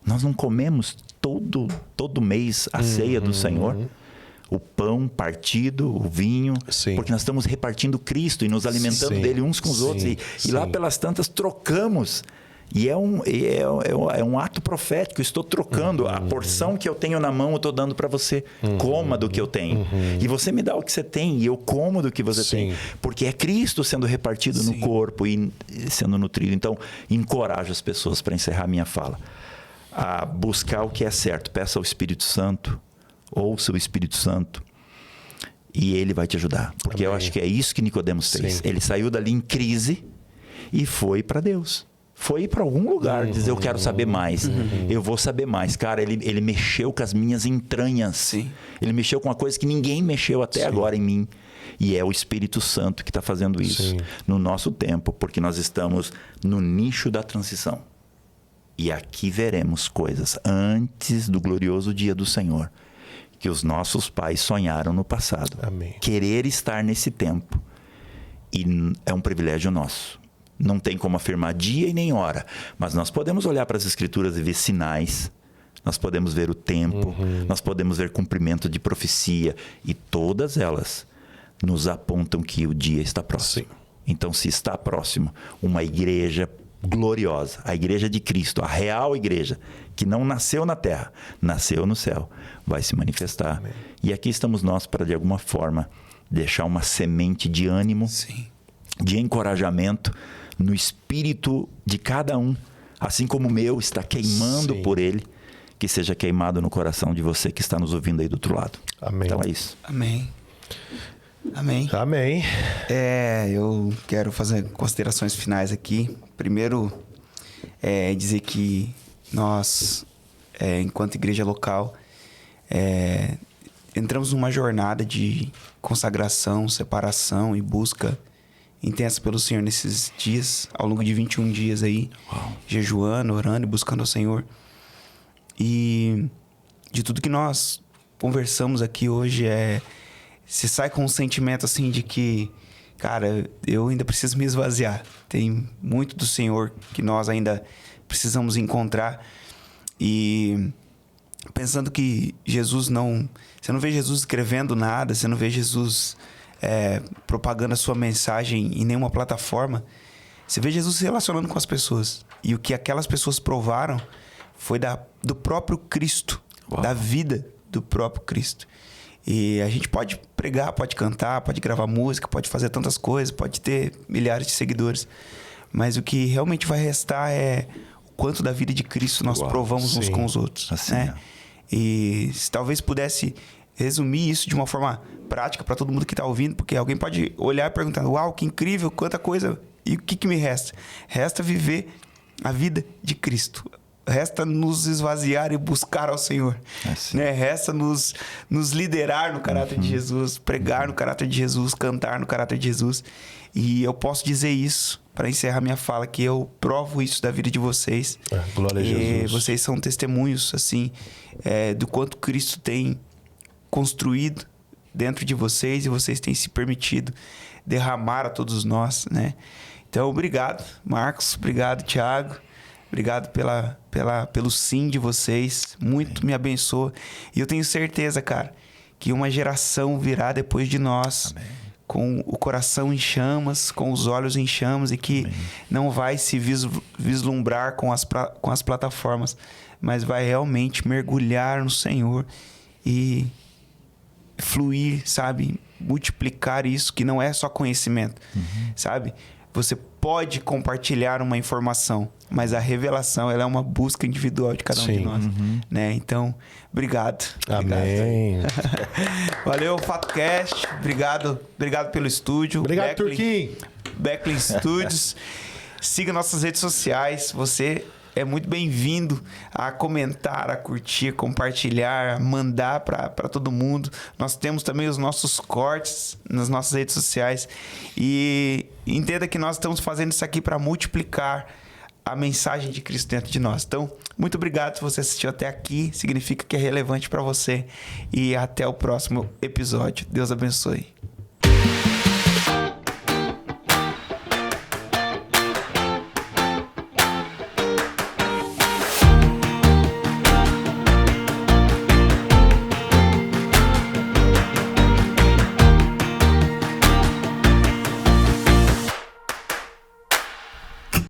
Nós não comemos todo mês a ceia do Senhor, o pão partido, o vinho, Sim. porque nós estamos repartindo Cristo e nos alimentando Sim. dele uns com os outros. E lá pelas tantas trocamos. E é um ato profético. Eu estou trocando. A porção que eu tenho na mão, eu estou dando para você. Coma do que eu tenho. E você me dá o que você tem e eu como do que você Sim. tem. Porque é Cristo sendo repartido no corpo e sendo nutrido. Então, encorajo as pessoas, para encerrar minha fala, a buscar o que é certo. Peça ao Espírito Santo, ouça o Espírito Santo, e ele vai te ajudar. Porque Amém. eu acho que é isso que Nicodemos fez. Sim. Ele saiu dali em crise e foi para Deus. Foi para algum lugar dizer, eu quero saber mais. Eu vou saber mais. Cara, ele mexeu com as minhas entranhas. Sim. Ele mexeu com uma coisa que ninguém mexeu até agora em mim. E é o Espírito Santo que está fazendo isso Sim. no nosso tempo, porque nós estamos no nicho da transição. E aqui veremos coisas antes do glorioso dia do Senhor, que os nossos pais sonharam no passado. Amém. Querer estar nesse tempo. E é um privilégio nosso. Não tem como afirmar dia e nem hora. Mas nós podemos olhar para as Escrituras e ver sinais. Nós podemos ver o tempo. Nós podemos ver cumprimento de profecia. E todas elas nos apontam que o dia está próximo. Sim. Então, se está próximo, uma igreja gloriosa, a igreja de Cristo, a real igreja, que não nasceu na terra, nasceu no céu, vai se manifestar. Amém. E aqui estamos nós para, de alguma forma, deixar uma semente de ânimo, Sim. de encorajamento no espírito de cada um, assim como o meu está queimando Sim. por ele, que seja queimado no coração de você que está nos ouvindo aí do outro lado. Amém. Então é isso. Amém. Amém. Amém. Eu quero fazer considerações finais aqui. Primeiro, dizer que nós enquanto igreja local, entramos numa jornada de consagração, separação e busca intensa pelo Senhor nesses dias, ao longo de 21 dias aí, jejuando, orando e buscando ao Senhor. E de tudo que nós conversamos aqui hoje, se sai com um sentimento assim de que, cara, eu ainda preciso me esvaziar. Tem muito do Senhor que nós ainda precisamos encontrar. E pensando que Jesus não... Você não vê Jesus escrevendo nada, você não vê Jesus propagando a sua mensagem em nenhuma plataforma. Você vê Jesus se relacionando com as pessoas. E o que aquelas pessoas provaram foi do próprio Cristo, da vida do próprio Cristo. E a gente pode pregar, pode cantar, pode gravar música, pode fazer tantas coisas, pode ter milhares de seguidores. Mas o que realmente vai restar é o quanto da vida de Cristo nós provamos uns com os outros. Assim, né? E se talvez pudesse resumir isso de uma forma prática para todo mundo que está ouvindo, porque alguém pode olhar e perguntar: uau, que incrível, quanta coisa. E o que me resta? Resta viver a vida de Cristo. Resta nos esvaziar e buscar ao Senhor. Né? Resta nos liderar no caráter de Jesus, pregar no caráter de Jesus, cantar no caráter de Jesus. E eu posso dizer isso, para encerrar minha fala, que eu provo isso da vida de vocês. Glória a Jesus. Vocês são testemunhos, assim, do quanto Cristo tem construído dentro de vocês, e vocês têm se permitido derramar a todos nós, né? Então, obrigado, Marcos. Obrigado, Thiago. Obrigado pelo sim de vocês. Muito me abençoa. E eu tenho certeza, cara, que uma geração virá depois de nós. Amém. Com o coração em chamas, com os olhos em chamas, e que não vai se vislumbrar com as plataformas, mas vai realmente mergulhar no Senhor e fluir, sabe? Multiplicar isso, que não é só conhecimento, sabe? Você pode compartilhar uma informação, mas a revelação, ela é uma busca individual de cada um de nós. Né? Então, obrigado. Amém. Valeu, FatoCast. Obrigado pelo estúdio. Obrigado, Turquinho. Becklin Studios. Siga nossas redes sociais. Você é muito bem-vindo a comentar, a curtir, compartilhar, mandar para todo mundo. Nós temos também os nossos cortes nas nossas redes sociais. E entenda que nós estamos fazendo isso aqui para multiplicar a mensagem de Cristo dentro de nós. Então, muito obrigado se você assistiu até aqui. Significa que é relevante para você. E até o próximo episódio. Deus abençoe.